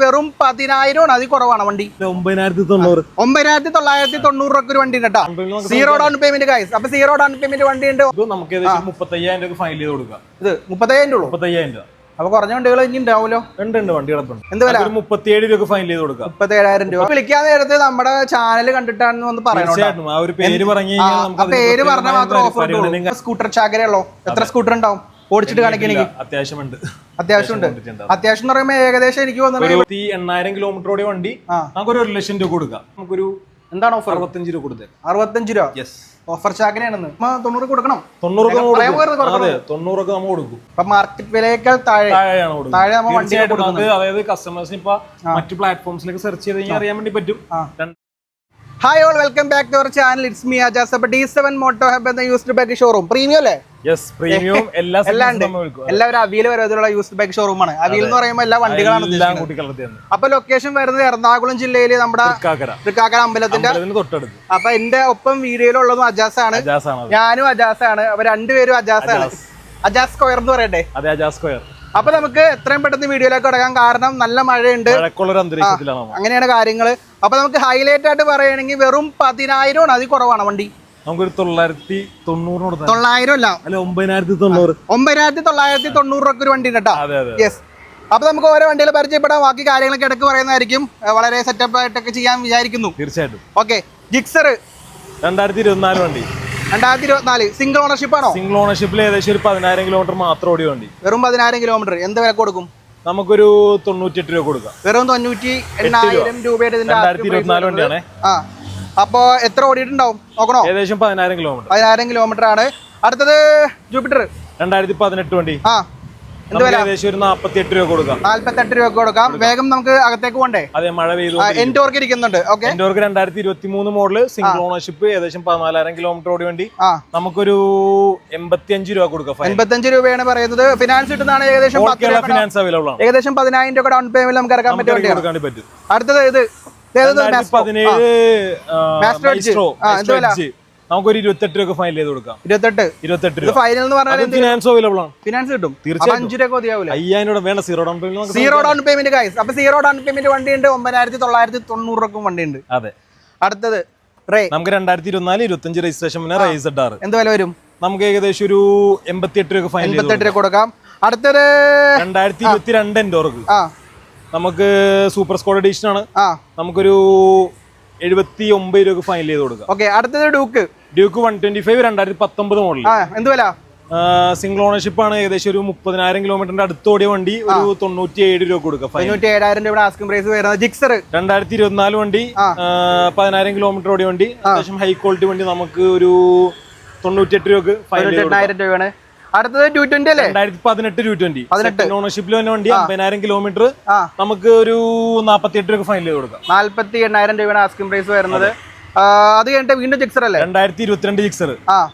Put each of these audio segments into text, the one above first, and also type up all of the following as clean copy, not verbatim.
വെറും 10,000 അതിൽ കുറവാണ് വണ്ടി. 9,990 രൂപ ഒരു വണ്ടി കേട്ടോ. Zero down payment guys. അപ്പൊ സീറോ ഡൗൺ പേയ്മെന്റ് വണ്ടി ഉണ്ട്. നമുക്ക് 35,000 രൂപ ഫൈനൽ ചെയ്ത് കൊടുക്കാം. ഇത് 30,000 ഉള്ളൂ. 35,000 രൂപ. അപ്പൊ കുറഞ്ഞ വണ്ടികൾ ഇനി ഉണ്ടാവുമല്ലോ. ഉണ്ട് വണ്ടി കിടപ്പുണ്ട്. എന്ത് വില? 37 രൂപ ഫൈനൽ ചെയ്ത് കൊടുക്കാം. 37,000 രൂപ. വിളിക്കാൻ നേരത്തെ നമ്മുടെ ചാനൽ കണ്ടിട്ടാണെന്ന് ഒന്ന് പറയണം. ആ ഒരു പേര് പറഞ്ഞു കഴിഞ്ഞാൽ പേര് പറഞ്ഞാൽ മാത്രം ഓഫർ. സ്കൂട്ടർ ചാകരയുള്ളോ? എത്ര സ്കൂട്ടർ ഉണ്ടാവും ഓടിച്ചിട്ട് കാണിക്കണെങ്കിൽ? അത്യാവശ്യമുണ്ട്. അത്യാവശ്യം എന്ന് പറയുമ്പോൾ ഏകദേശം എനിക്ക് തോന്നുന്നത് 8,000 കിലോമീറ്ററോടെ വണ്ടി നമുക്കൊരു 1,00,000 രൂപ കൊടുക്കാം. നമുക്കൊരു എന്താണ് ഓഫർ? 65 രൂപ കൊടുത്തേ. 65 രൂപ. ഓഫർ ചാകരയാണെന്ന് 90 കൊടുക്കണം. 90 നമുക്ക് കൊടുക്കും. മാർക്കറ്റ് വിലയേക്കാൾ താഴെയാണ് വണ്ടി. അതായത് കസ്റ്റമേഴ്സിന് ഇപ്പൊ മറ്റു പ്ലാറ്റ്ഫോംസിലേക്ക് സെർച്ച് ചെയ്ത് കഴിഞ്ഞാൽ അറിയാൻ വേണ്ടി പറ്റും. Hi all, welcome back to our channel. It's me Ajas. അപ്പോൾ D7 മോട്ടോ ഹബ് എന്ന യൂസ്ഡ് ബൈക്ക് ഷോറൂം പ്രീമിയം അല്ലേ? പ്രീമിയം എല്ലാവരും അവിയിൽ വരുന്ന യൂസ്ഡ് ബൈക്ക് ഷോറൂമാണ്. അവിയിൽ എന്ന് പറയുമ്പോൾ എല്ലാ വണ്ടികളാണ്. അപ്പൊ ലൊക്കേഷൻ വരുന്നത് എറണാകുളം ജില്ലയില് നമ്മുടെ തൃക്കാക്കര അമ്പലത്തിന്റെ തൊട്ടടുത്ത്. അപ്പൊ എന്റെ ഒപ്പം വീഡിയോയിലുള്ളതും അജാസ് ആണ്, ഞാനും അജാസ് ആണ്. അപ്പൊ രണ്ടുപേരും അജാസ് ആണ്. അജാസ് സ്ക്വയർ എന്ന് പറയട്ടെ. അതെ, അജാസ് സ്ക്വയർ. അപ്പൊ നമുക്ക് എത്രയും പെട്ടെന്ന് വീഡിയോയിലേക്ക് കിടക്കാം. കാരണം നല്ല മഴയുണ്ട്, അങ്ങനെയാണ് കാര്യങ്ങള്. അപ്പൊ നമുക്ക് ഹൈലൈറ്റ് ആയിട്ട് പറയുകയാണെങ്കിൽ വെറും 10,000 അതിൽ കുറവാണ് വണ്ടി. നമുക്കൊരു 9,990 അല്ല 9,990 രൂപ ഒരു വണ്ടി കേട്ടോ. യെസ്. അപ്പൊ നമുക്ക് ഓരോ വണ്ടികൾ പരിചയപ്പെടാം. ബാക്കി കാര്യങ്ങളൊക്കെ ഇടയ്ക്ക് പറയുന്നതായിരിക്കും. വളരെ സെറ്റപ്പ് ആയിട്ടൊക്കെ ചെയ്യാൻ വിചാരിക്കുന്നു. തീർച്ചയായിട്ടും. ഓക്കെ. ജിക്സർ 2024 വണ്ടി. 2024 സിംഗിൾ ഓണർഷിപ്പ് ആണോ? സിംഗിൾ ഓണർഷിപ്പിൽ ഏകദേശം ഒരു 10,000 കിലോമീറ്റർ മാത്രം ഓടിയ വണ്ടി. വെറും 10,000 കിലോമീറ്റർ. എന്ത് വില കൊടുക്കും? നമുക്കൊരു 98 രൂപ കൊടുക്കാം. വെറും 98,000 രൂപയുടെ 2024 വണ്ടിയാണ്. അപ്പൊ എത്ര ഓടിയിട്ടുണ്ടാവും നോക്കണോ? ഏകദേശം 10,000 കിലോമീറ്റർ. 10,000 കിലോമീറ്റർ ആണ്. അടുത്തത് ജൂപ്പിറ്റർ 2018 വണ്ടി. ഏകദേശം ഒരു 48 രൂപ കൊടുക്കാം. 48 രൂപ കൊടുക്കാം. വേഗം നമുക്ക് അകത്തേക്ക് പോണ്ടേ? അതെ, മഴ പെയ്തു. എൻഡോർക്ക് ഇരിക്കുന്നുണ്ട്. എൻഡോർക്ക് 2023 മോഡല് സിംഗിൾ ഓണർഷിപ്പ് ഏകദേശം 14,000 കിലോമീറ്റർ ഓടി വണ്ടി. നമുക്കൊരു 85 രൂപ കൊടുക്കാം. 85 രൂപയാണ് പറയുന്നത്. ഫിനാൻസ് കിട്ടുന്നതാണ്. ഏകദേശം ഫിനാൻസ് അവൈലബിൾ ആണ്. ഏകദേശം 10,000 രൂപ ഡൗൺ പേയ്മെന്റ് നമുക്ക് ഇറക്കാൻ പറ്റും. അടുത്തത് ഇത് 2017 നമുക്കൊരു 28 രൂപ ഫൈനൽ ചെയ്ത് കൊടുക്കാം. 28 രൂപ ഫൈനൽ എന്ന് പറഞ്ഞാൽ ഫിനാൻസ് അവൈലബിൾ ആണ്. ഫിനാൻസ് കിട്ടും. 5 രൂപ മതിയാവില്ല. 5,000 വേണ്ട. Zero down payment guys. അപ്പൊ സീറോ ഡൗൺ പേയ്മെന്റ് വണ്ടി ഉണ്ട്. 9,990 രൂപ വണ്ടി ഉണ്ട്. അതെ. അടുത്തത് റേ. നമുക്ക് 2024-25 രജിസ്ട്രേഷൻ പിന്നെ റൈസ് ഇട്ടാറ്. എന്ത് വില വരും? നമുക്ക് ഏകദേശം ഒരു 88 രൂപ ഫൈനൽ 88 രൂപ കൊടുക്കാം. അടുത്തത് 2022 എൻഡോർക്ക്. നമുക്ക് സൂപ്പർ സ്ക്വാഡ് എഡിഷൻ ആണ്. നമുക്കൊരു 79 രൂപ ഫൈനൽ ചെയ്ത് കൊടുക്കാം. ഓക്കെ. അടുത്തത് ഡ്യൂക്ക് 125 2019 മോഡൽ. എന്ത് വില? സിംഗിൾ ഓണർഷിപ്പ് ആണ്. ഏകദേശം ഒരു 30,000 കിലോമീറ്ററിന്റെ അടുത്തോടിയ വണ്ടി. ഒരു 97 രൂപ കൊടുക്കാം. 97,000 രൂപ ആസ്കിംഗ് പ്രൈസ് വരുന്നത്. ജിക്സർ 2024 വണ്ടി. 10,000 കിലോമീറ്റർ ഓടിയ വണ്ടി. അത്യാവശ്യം ഹൈ ക്വാളിറ്റി വണ്ടി. നമുക്ക് ഒരു 98 രൂപ ഫൈനൽ 98,000 രൂപയാണ്. അടുത്തത് 220 അല്ലേ? 2018 220 ഓണർഷിപ്പിൽ തന്നെ വണ്ടി. 50,000 കിലോമീറ്റർ. നമുക്ക് ഒരു 48 രൂപ ഫൈനൽ ചെയ്ത് കൊടുക്കാം. 48,000 രൂപയാണ് ആസ്കിംഗ് പ്രൈസ് വരുന്നത്. അത് കഴിഞ്ഞിട്ട് വീണ്ടും ജിക്സർ അല്ലേ? 2022 ജിക്സർ.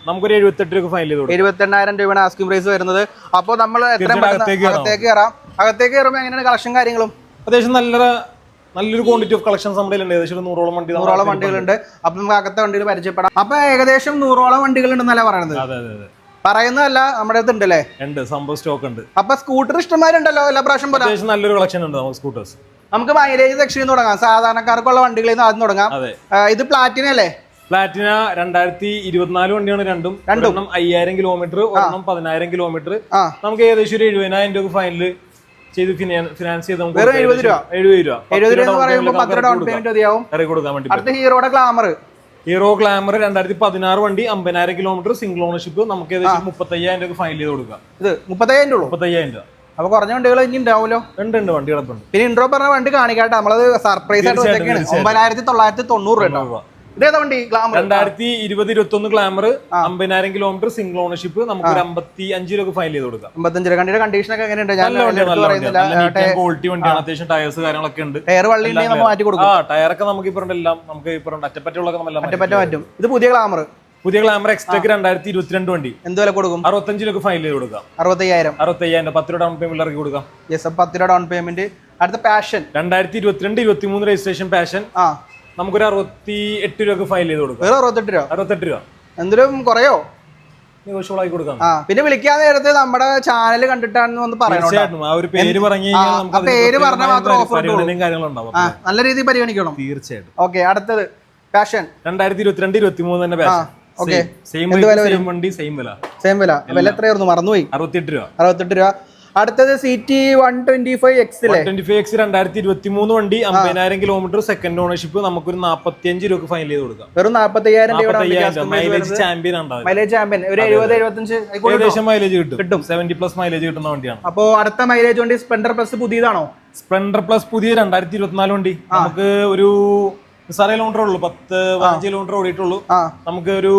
നമുക്കൊരു 78 രൂപ ഫൈനൽ ചെയ്ത് കൊടുക്കാം. 78,000 രൂപയാണ് ആസ്കിംഗ് പ്രൈസ് വരുന്നത്. അപ്പോൾ നമ്മൾ അകത്തേക്ക് കയറാം. അകത്തേക്ക് കയറുമ്പോൾ എങ്ങനെയാണ് കളക്ഷൻ കാര്യങ്ങളും? അത്യാവശ്യം നല്ലൊരു ക്വാണ്ടിറ്റി ഓഫ് കളക്ഷൻസ് നമ്മുടെ ഉണ്ട്. ഏകദേശം 100ഓളം വണ്ടികളുണ്ട്. അപ്പൊ നമുക്ക് അകത്തെ വണ്ടികൾ പരിചയപ്പെടാം. അപ്പൊ ഏകദേശം 100ഓളം വണ്ടികളുണ്ടെന്നല്ല പറയുന്നത്. പറയുന്നതല്ല, നമ്മുടെ അടുത്ത് ഉണ്ടല്ലേ? ഉണ്ട്, സംഭവം സ്റ്റോക്ക് ഉണ്ട്. അപ്പൊ സ്കൂട്ടർ ഇഷ്ടമാരുണ്ടല്ലോ എല്ലാ പ്രാവശ്യം പോലെ. നല്ലൊരു കളക്ഷൻ ഉണ്ട് നമുക്ക് സ്കൂട്ടേഴ്സ്. നമുക്ക് മൈലേജ് സെക്ഷനിൽ തുടങ്ങാം. സാധാരണക്കാർക്കുള്ള വണ്ടികളിൽ നിന്ന് ആദ്യം തുടങ്ങാം. ഇത് പ്ലാറ്റിന അല്ലേ? പ്ലാറ്റിന 2024 വണ്ടിയാണ്. രണ്ടും 5,000 കിലോമീറ്റർ, 10,000 കിലോമീറ്റർ. നമുക്ക് ഏകദേശം ഒരു 70,000 രൂപ ഫൈനൽ ചെയ്ത് ഫിനാൻസ് ചെയ്ത് നമുക്ക് 70 രൂപ ഡൗൺ പേയ്മെന്റ് മതിയാവും. കൊടുക്കാൻ വേണ്ടി. അടുത്ത ഹീറോയുടെ ഗ്ലാമർ. ഹീറോ ഗ്ലാമർ 2016 വണ്ടി. 50,000 കിലോമീറ്റർ സിംഗിൾ ഓണർഷിപ്പ്. നമുക്ക് ഏകദേശം 35,000 രൂപ ഫൈനൽ ചെയ്ത് കൊടുക്കാം. ഇത് 35,000 ഉള്ളൂ. 35,000 രൂപ. അപ്പൊ കുറഞ്ഞ വണ്ടികൾ ഇനി ഉണ്ടാവുമല്ലോ. ഉണ്ട് വണ്ടി കിടപ്പുണ്ട്. പിന്നെ ഇൻട്രോ പറഞ്ഞ വണ്ടി കാണിക്കാട്ടെ. നമ്മളത് സർപ്രൈസ് ആയിട്ട് 9,990 രൂപ. ഇതേതാ വണ്ടി? Glamour 2020-21 glamour. 50,000 kilometre single ownership. നമുക്ക് 55 രൂപ ഫൈനൽ ചെയ്ത് കൊടുക്കാം. 55 രൂപ. വണ്ടിയുടെ കണ്ടീഷൻ ഒക്കെ എങ്ങനെയുണ്ട്? ക്വാളിറ്റി വണ്ടിയാണ്. അത്യാവശ്യം ടയേഴ്സ് കാര്യങ്ങളൊക്കെ ഉണ്ട്. ടയർ വള്ളി മാറ്റി കൊടുക്കും. ടയറൊക്കെ നമുക്ക് ഇപ്പം എല്ലാം നമുക്ക് ഇപ്പം അറ്റപ്പറ്റുള്ളതൊക്കെ പറ്റും. ഇത് പുതിയ ഗ്ലാമർ. എക്സ്റ്റെക് 2022 വണ്ടി. എന്ത് വില കൊടുക്കും? 65 രൂപ ഫൈനൽ ചെയ്ത് കൊടുക്കാം. 65,000 10 രൂപ ഡൗൺ പേയ്മെന്റ് ഇറക്കി കൊടുക്കാം. 10 രൂപ ഡൗൺ പേയ്മെന്റ്. അടുത്ത പാഷൻ 2022-23 രജിസ്ട്രേഷൻ പാഷൻ. നമുക്കൊരു 68 രൂപ ഫൈനൽ ചെയ്ത് കൊടുക്കാം. 68 രൂപ. 68 രൂപ. എന്തിനും കുറയോ? നെഗോഷ്യബിൾ ആക്കി കൊടുക്കാം. പിന്നെ വിളിക്കാൻ നേരത്തെ നമ്മുടെ ചാനൽ കണ്ടിട്ടാണെന്ന് ഒന്ന് പറയണം. തീർച്ചയായിട്ടും ആ ഒരു പേര് പറഞ്ഞു കഴിഞ്ഞാൽ നമുക്ക് പേര് പറഞ്ഞാൽ മാത്രം ഓഫർ കാര്യങ്ങളുണ്ടാവും. നല്ല രീതിയിൽ പരിഗണിക്കണം. തീർച്ചയായിട്ടും. ഓക്കെ, അടുത്തത് പാഷൻ 2022-23 തന്നെ പാഷൻ. ഓക്കെ, സെയിം വണ്ടി സെയിം വില. വില എത്രയായിരുന്നു മറന്നുപോയി. 68 രൂപ. 68 രൂപ. അടുത്തത് CT 125X 125X 2023 വണ്ടി 50,000 കിലോമീറ്റർ, സെക്കൻഡ് ഓണർഷിപ്പ്. നമുക്കൊരു 45 രൂപ ഫൈനൽ ചെയ്ത് കൊടുക്കാം. വെറും 45,000 മൈലേജ് ചാമ്പ്യൻ ഉണ്ടാവും. മൈലേജ് ചാമ്പ്യൻ ഒരു 70-75 ഏകദേശം മൈലേജ് കിട്ടും. 70+ മൈലേജ് കിട്ടുന്ന വണ്ടിയാണ്. അപ്പോ അടുത്ത മൈലേജ് വണ്ടി സ്പ്ലെൻഡർ പ്ലസ് പുതിയതാണോ? സ്പ്ലെൻഡർ പ്ലസ് പുതിയ 2024 വണ്ടി. നമുക്ക് ഒരു സാറേ കിലോമീറ്റർ ഉള്ളൂ, 10-15 കിലോമീറ്റർ ഓടിയിട്ടുള്ളൂ. നമുക്ക് ഒരു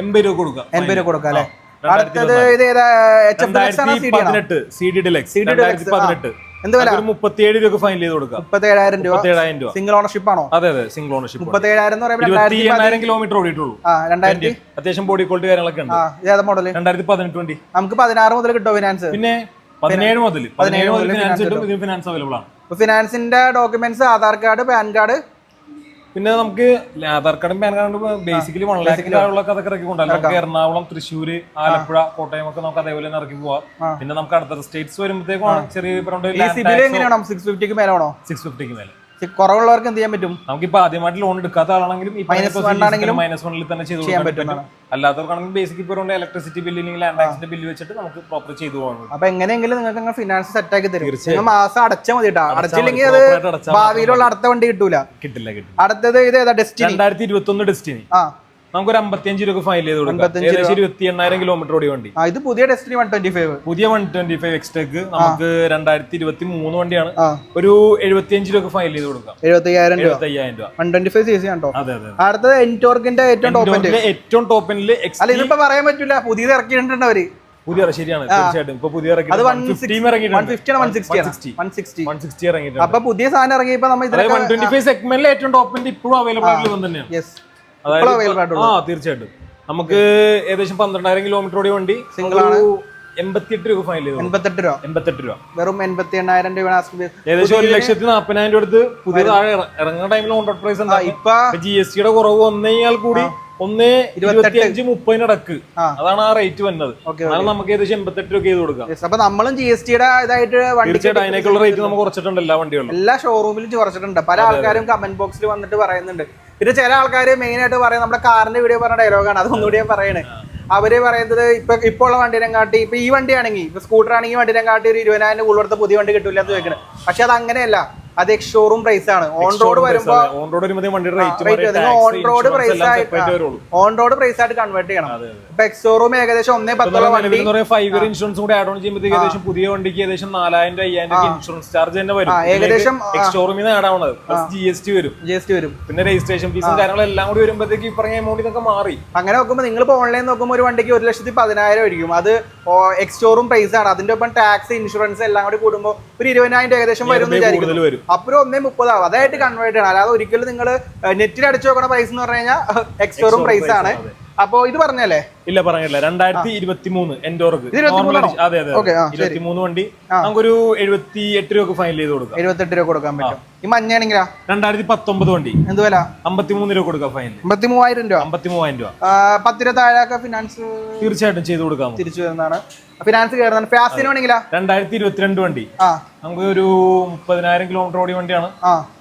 80 രൂപ കൊടുക്കാം. 80 രൂപ കൊടുക്കാം അല്ലേ? അടുത്തത് ഇത് 2018 CD Deluxe 2018. എന്ത് വില? 37 രൂപ ഫൈനൽ ചെയ്ത് കൊടുക്കാം. 37,000 രൂപ. 37,000 രൂപ. സിംഗിൾ ഓണർഷിപ്പ് ആണോ? അതെ സിംഗിൾ ഓണർഷിപ്പ്. 37,000 എന്ന് പറയുമ്പോൾ 25,000 കിലോമീറ്റർ ഓടിയിട്ടുള്ളൂ. 2000 അത്യാവശ്യം ബോഡി ക്വാളിറ്റി കാര്യങ്ങളൊക്കെ ഉണ്ട്. ഏതാ മോഡൽ? 2018 വണ്ടി. നമുക്ക് 16 മുതൽ കിട്ടുമോ ഫിനാൻസ്? പിന്നെ 17 മുതൽ ഫിനാൻസ് കിട്ടും. ഇതിന് ഫിനാൻസ് അവൈലബിൾ ആണ്. ഫിനാൻസിന്റെ documents Aadhaar card, PAN card. പിന്നെ നമുക്ക് ആധാർ കാർഡും പാൻ കാർഡും ബേസിക്കലി 1 ലക്ഷത്തിലുള്ള അതൊക്കെ ഇറക്കി കൊണ്ടുവരാം. നമുക്ക് എറണാകുളം, തൃശ്ശൂര്, ആലപ്പുഴ, കോട്ടയം ഒക്കെ നമുക്ക് അതേപോലെ തന്നെ ഇറക്കി പോവാം. പിന്നെ നമുക്ക് അടുത്ത സ്റ്റേറ്റ്സ് വരുമ്പോഴത്തേക്കും ചെറിയ 650ക്ക് മേലാണോ? 650ക്ക് മേലെ. കുറവുള്ളവർക്ക് എന്ത് ചെയ്യാൻ പറ്റും? നമുക്കിപ്പോ ആദ്യമായിട്ട് ലോൺ എടുക്കാത്ത ആളാണെങ്കിലും -1 തന്നെ ചെയ്യാൻ പറ്റും. അല്ലാത്തവർക്കാണെങ്കിൽ ബേസിക് ഇപ്പോൾ ഇലക്ട്രിസിറ്റി ബില്ല് അല്ലെങ്കിൽ ലാൻഡ് ടാക്സിന്റെ ബില്ല് വെച്ചിട്ട് നമുക്ക് പ്രോപ്പർ ചെയ്തു പോകാം. അപ്പൊ എങ്ങനെയെങ്കിലും നിങ്ങൾക്ക് ഫിനാൻസ് സെറ്റ് ആക്കി തരും. മാസം അടച്ചാൽ മതി കേട്ടോ. അടച്ചില്ലെങ്കിൽ അത് ഭാവിയിലുള്ള അടുത്ത വണ്ടി കിട്ടില്ല. അടുത്തത് ഇത് ഏതാ? Destiny 2021 destiny. നമുക്കൊരു 55 രൂപ ഫൈൽ ചെയ്ത് കൊടുക്കാം. 28,000 കിലോമീറ്റർ ഓടിയ വണ്ടി. ഇത് പുതിയ ഡെസ്റ്റിനി 125. പുതിയ 125 എക്സ്റ്റേക്ക് നമുക്ക് 2023 വണ്ടിയാണ്. ഒരു 75 രൂപ ഫൈൽ ചെയ്ത് കൊടുക്കാം. 75,000 രൂപ. 125 cc ആണോ? അതെ. അടുത്തത് എൻടോർക്കിന്റെ ഏറ്റവും ടോപ്പ് എൻഡില് അല്ല, ഇതിപ്പോ പറയാൻ പറ്റില്ല. പുതിയത് ഇറക്കിയിട്ടുണ്ട് അവര്. പുതിയ ശരിയാണ്, തീർച്ചയായിട്ടും. ഇപ്പൊ പുതിയ ഇറങ്ങിയിട്ടുണ്ട്. അപ്പൊ പുതിയ സാധനം ഇറങ്ങിയപ്പോ നമ്മൾ 125 സെഗ്മെന്റിൽ ഏറ്റവും ടോപ്പ് എൻഡ് ഇപ്പോഴും അവൈലബിൾ ആയിട്ടുള്ള തന്നെയാണ്. തീർച്ചയായിട്ടും. നമുക്ക് ഏകദേശം 12,000 കിലോമീറ്റർ ഓടിയ വണ്ടി. സിംഗിൾ ആണ്. 88 രൂപ ഫൈനൽ ചെയ്തു. 88 രൂപ. വെറും 88,000 രൂപ. ഏകദേശം 1,40,000 അടുത്ത് പുതിയ താഴെ ഇറങ്ങുന്ന ടൈമിൽ ഓൺ റോഡ് പ്രൈസ് ഇപ്പൊ GST കുറവ് വന്നതിനാൽ കൂടി 1,25-30 ഇടക്ക് അതാണ് ആ റേറ്റ് വന്നത്. നമുക്ക് ഏകദേശം 88 രൂപ ചെയ്ത് കൊടുക്കാം. അപ്പൊ നമ്മളും GST-യുടെ ഇതായിട്ട് അതിനേക്കുള്ള റേറ്റ് നമുക്ക് കുറച്ചിട്ടുണ്ട്. എല്ലാ വണ്ടികളും എല്ലാ ഷോറൂമിലും കുറച്ചിട്ടുണ്ട്. പല ആൾക്കാരും കമന്റ് ബോക്സിൽ വന്നിട്ട് പറയുന്നുണ്ട്. പിന്നെ ചില ആൾക്കാർ മെയിൻ ആയിട്ട് പറയുന്നത് നമ്മുടെ കാറിന്റെ വീഡിയോ പറഞ്ഞ ഡയലോഗാണ്. അതൊന്നുകൂടി ഞാൻ പറയണേ. അവര് പറയുന്നത് ഇപ്പൊ ഉള്ള വണ്ടിനെ കാട്ടി, ഇപ്പൊ ഈ വണ്ടിയാണെങ്കിൽ, ഇപ്പൊ സ്കൂട്ടർ ആണെങ്കിൽ വണ്ടിനെ കാട്ടി ഒരു 20,000 കൂടുതലത്തെ പുതിയ വണ്ടി കിട്ടില്ല എന്ന് ചോദിക്കണം. പക്ഷെ അത് അങ്ങനെയല്ല. അത് എക്സ് ഷോറൂം പ്രൈസ് ആണ്. ഓൺ റോഡ് വരുമ്പോ ഓൺ റോഡ് പ്രൈസ് ആയിട്ട് കൺവേർട്ട് ചെയ്യണം. ഇപ്പൊ എക്സ് ഷോറൂം ഏകദേശം 1,10 5 ഇയർ ഇൻഷുറൻസ് കൂടി ആഡ് ഓൺ ചെയ്യുമ്പോൾ ഏകദേശം പുതിയ വണ്ടിക്ക് ഏകദേശം 4,000-5,000 ഇൻഷുറൻസ് ചാർജ് തന്നെ വരും. ഏകദേശം എക്സ് ഷോറൂമിൽ നിന്ന് ആഡ് ആവുന്നത് പ്ലസ് GST വരും. പിന്നെ രജിസ്ട്രേഷൻ ഫീസും കാര്യങ്ങളെല്ലാം കൂടി വരുമ്പോഴത്തേക്ക് ഈ പറഞ്ഞ എമൗണ്ട് ഇതൊക്കെ മാറി. അങ്ങനെ നോക്കുമ്പോൾ നിങ്ങളിപ്പോ ഓൺലൈൻ നോക്കുമ്പോൾ ഒരു വണ്ടിക്ക് 1,10,000 ആയിരിക്കും. അത് എക്സ് ഷോറൂം പ്രൈസ് ആണ്. അതിന്റെ ഒപ്പം ടാക്സ്, ഇൻഷുറൻസ് എല്ലാം കൂടി കൂടുമ്പോൾ ഒരു 20,000 ഏകദേശം വരും എന്ന് വിചാരിക്കുന്നു. അപ്പൊ 1,30,000 ആവും. അതായിട്ട് കൺവേർട്ട് ചെയ്യണം. അല്ലാതെ ഒരിക്കലും നിങ്ങൾ നെറ്റിൽ അടിച്ചു നോക്കണ പ്രൈസ് എന്ന് പറഞ്ഞു കഴിഞ്ഞാൽ എക്സ് ഷോറൂം പ്രൈസ് ആണ്. അപ്പൊ ഇത് പറഞ്ഞല്ലേ? ഇല്ല, പറഞ്ഞില്ല. 2023 എൻഡോർക്ക് 23 വണ്ടി നമുക്കൊരു 78 രൂപ ഫൈനൽ ചെയ്ത് കൊടുക്കാം. 78 രൂപ കൊടുക്കാൻ പറ്റും. ഈ മഞ്ഞാണെങ്കിലാ 2019 വണ്ടി എന്ത് വില? 53 രൂപ കൊടുക്കാം ഫൈനൽ. 53,000 രൂപ. 53,000 രൂപ. 10 രൂപ താഴെ ഫിനാൻസ് തീർച്ചയായിട്ടും ചെയ്ത് കൊടുക്കാം. തിരിച്ചു വരുന്നതാണ്. ഫിനാൻസ് കയറുന്നതാണ്. ഫാസ്റ്റിനാണെങ്കിലാ 2022 വണ്ടി നമുക്ക് ഒരു 30,000 കിലോമീറ്റർ ഓടിയ വണ്ടിയാണ്.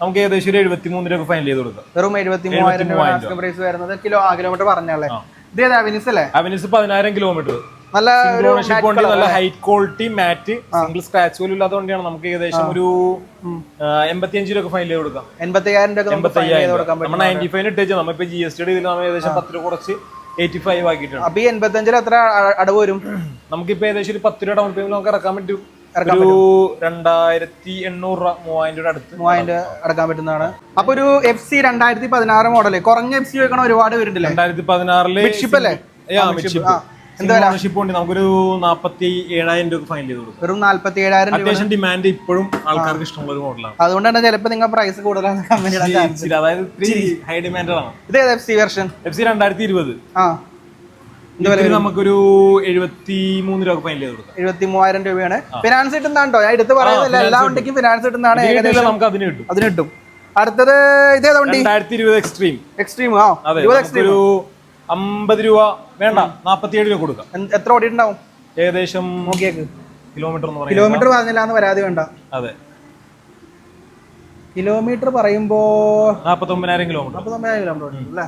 നമുക്ക് ഏകദേശം ഒരു 73 രൂപ ഫൈനൽ ചെയ്ത് കൊടുക്കാം. വെറും 73,000 രൂപ പ്രൈസ് വരുന്നത്. കിലോമീറ്റർ പറഞ്ഞല്ലേ? ഇത് അവനിസ് അല്ലേ? അവനിസ് 10,000 കിലോമീറ്റർ. നല്ല നല്ല ഹൈ ക്വാളിറ്റി മാറ്റ്, സിംഗിൾ സ്ക്രാച്ച് പോലും ഇല്ലാത്ത വണ്ടിയാണ്. നമുക്ക് ഏകദേശം ഒരു 85 രൂപ ഫൈനൽ ചെയ്ത് കൊടുക്കാം. 85,000 രൂപ. നമ്മൾ 95 ഇട്ടേച്ചു. നമ്മളിപ്പോ GST ഏകദേശം 10 രൂപ കുറച്ച് 85 ആക്കിയിട്ടുണ്ട്. അപ്പൊ ഈ 85 എത്ര അടവ് വരും? നമുക്കിപ്പോ ഏകദേശം ഒരു 10 രൂപ ഡൗൺ പേയ്മെന്റ് നമുക്ക് ഇറക്കാൻ പറ്റും. ഒരു 2,800 രൂപ 3,000 അടുത്ത് 3,000 രൂപ അടക്കാൻ പറ്റുന്നതാണ്. അപ്പൊ ഒരു FC 2016 മോഡല് കുറഞ്ഞ FC വെക്കണ ഒരുപാട് പേരുണ്ടല്ലേ? 2016 മിഡ്ഷിപ്പ് അല്ലേ? നമുക്കൊരു 47,000 രൂപ ഫൈനൽ ചെയ്ത് കൊടുക്കും. വെറും 47,000 രൂപ. അത്യാവശ്യം ഡിമാൻഡ് ഇപ്പോഴും ആൾക്കാർക്ക് ഇഷ്ടമുള്ള ഒരു മോഡലാണ്. അതുകൊണ്ട് തന്നെ ചിലപ്പോൾ നിങ്ങൾ പ്രൈസ് കൂടുതലാണ്. അതായത് ഹൈ ഡിമാൻഡ് ആണ്. ഇത് FC വെർഷൻ FC 2020 നമുക്കൊരു 73 രൂപ ഫൈനൽ ചെയ്ത് കൊടുക്കാം. 73,000 രൂപയാണ്. ഫിനാൻസ് കിട്ടുന്നതാണോ? ഞാൻ എടുത്ത് പറയുന്നില്ല. എല്ലാ വണ്ടിക്കും ഫിനാൻസ് കിട്ടുന്നതാണ്. ഏകദേശം നമുക്ക് അതിന് കിട്ടും. അടുത്തത് ഇതേതാ വണ്ടി? 2020 എക്സ്ട്രീം. എക്സ്ട്രീം ഒരു 50 രൂപ വേണ്ട, 47 രൂപ കൊടുക്കാം. എത്ര ഓടിയിട്ടുണ്ടാവും ഏകദേശം നോക്കിയേക്ക്? കിലോമീറ്റർ എന്ന് കിലോമീറ്റർ പറഞ്ഞില്ല എന്ന് പരാതി വേണ്ട. അതെ, കിലോമീറ്റർ പറയുമ്പോ 49,000 കിലോമീറ്റർ. 49,000 കിലോമീറ്റർ അല്ലേ?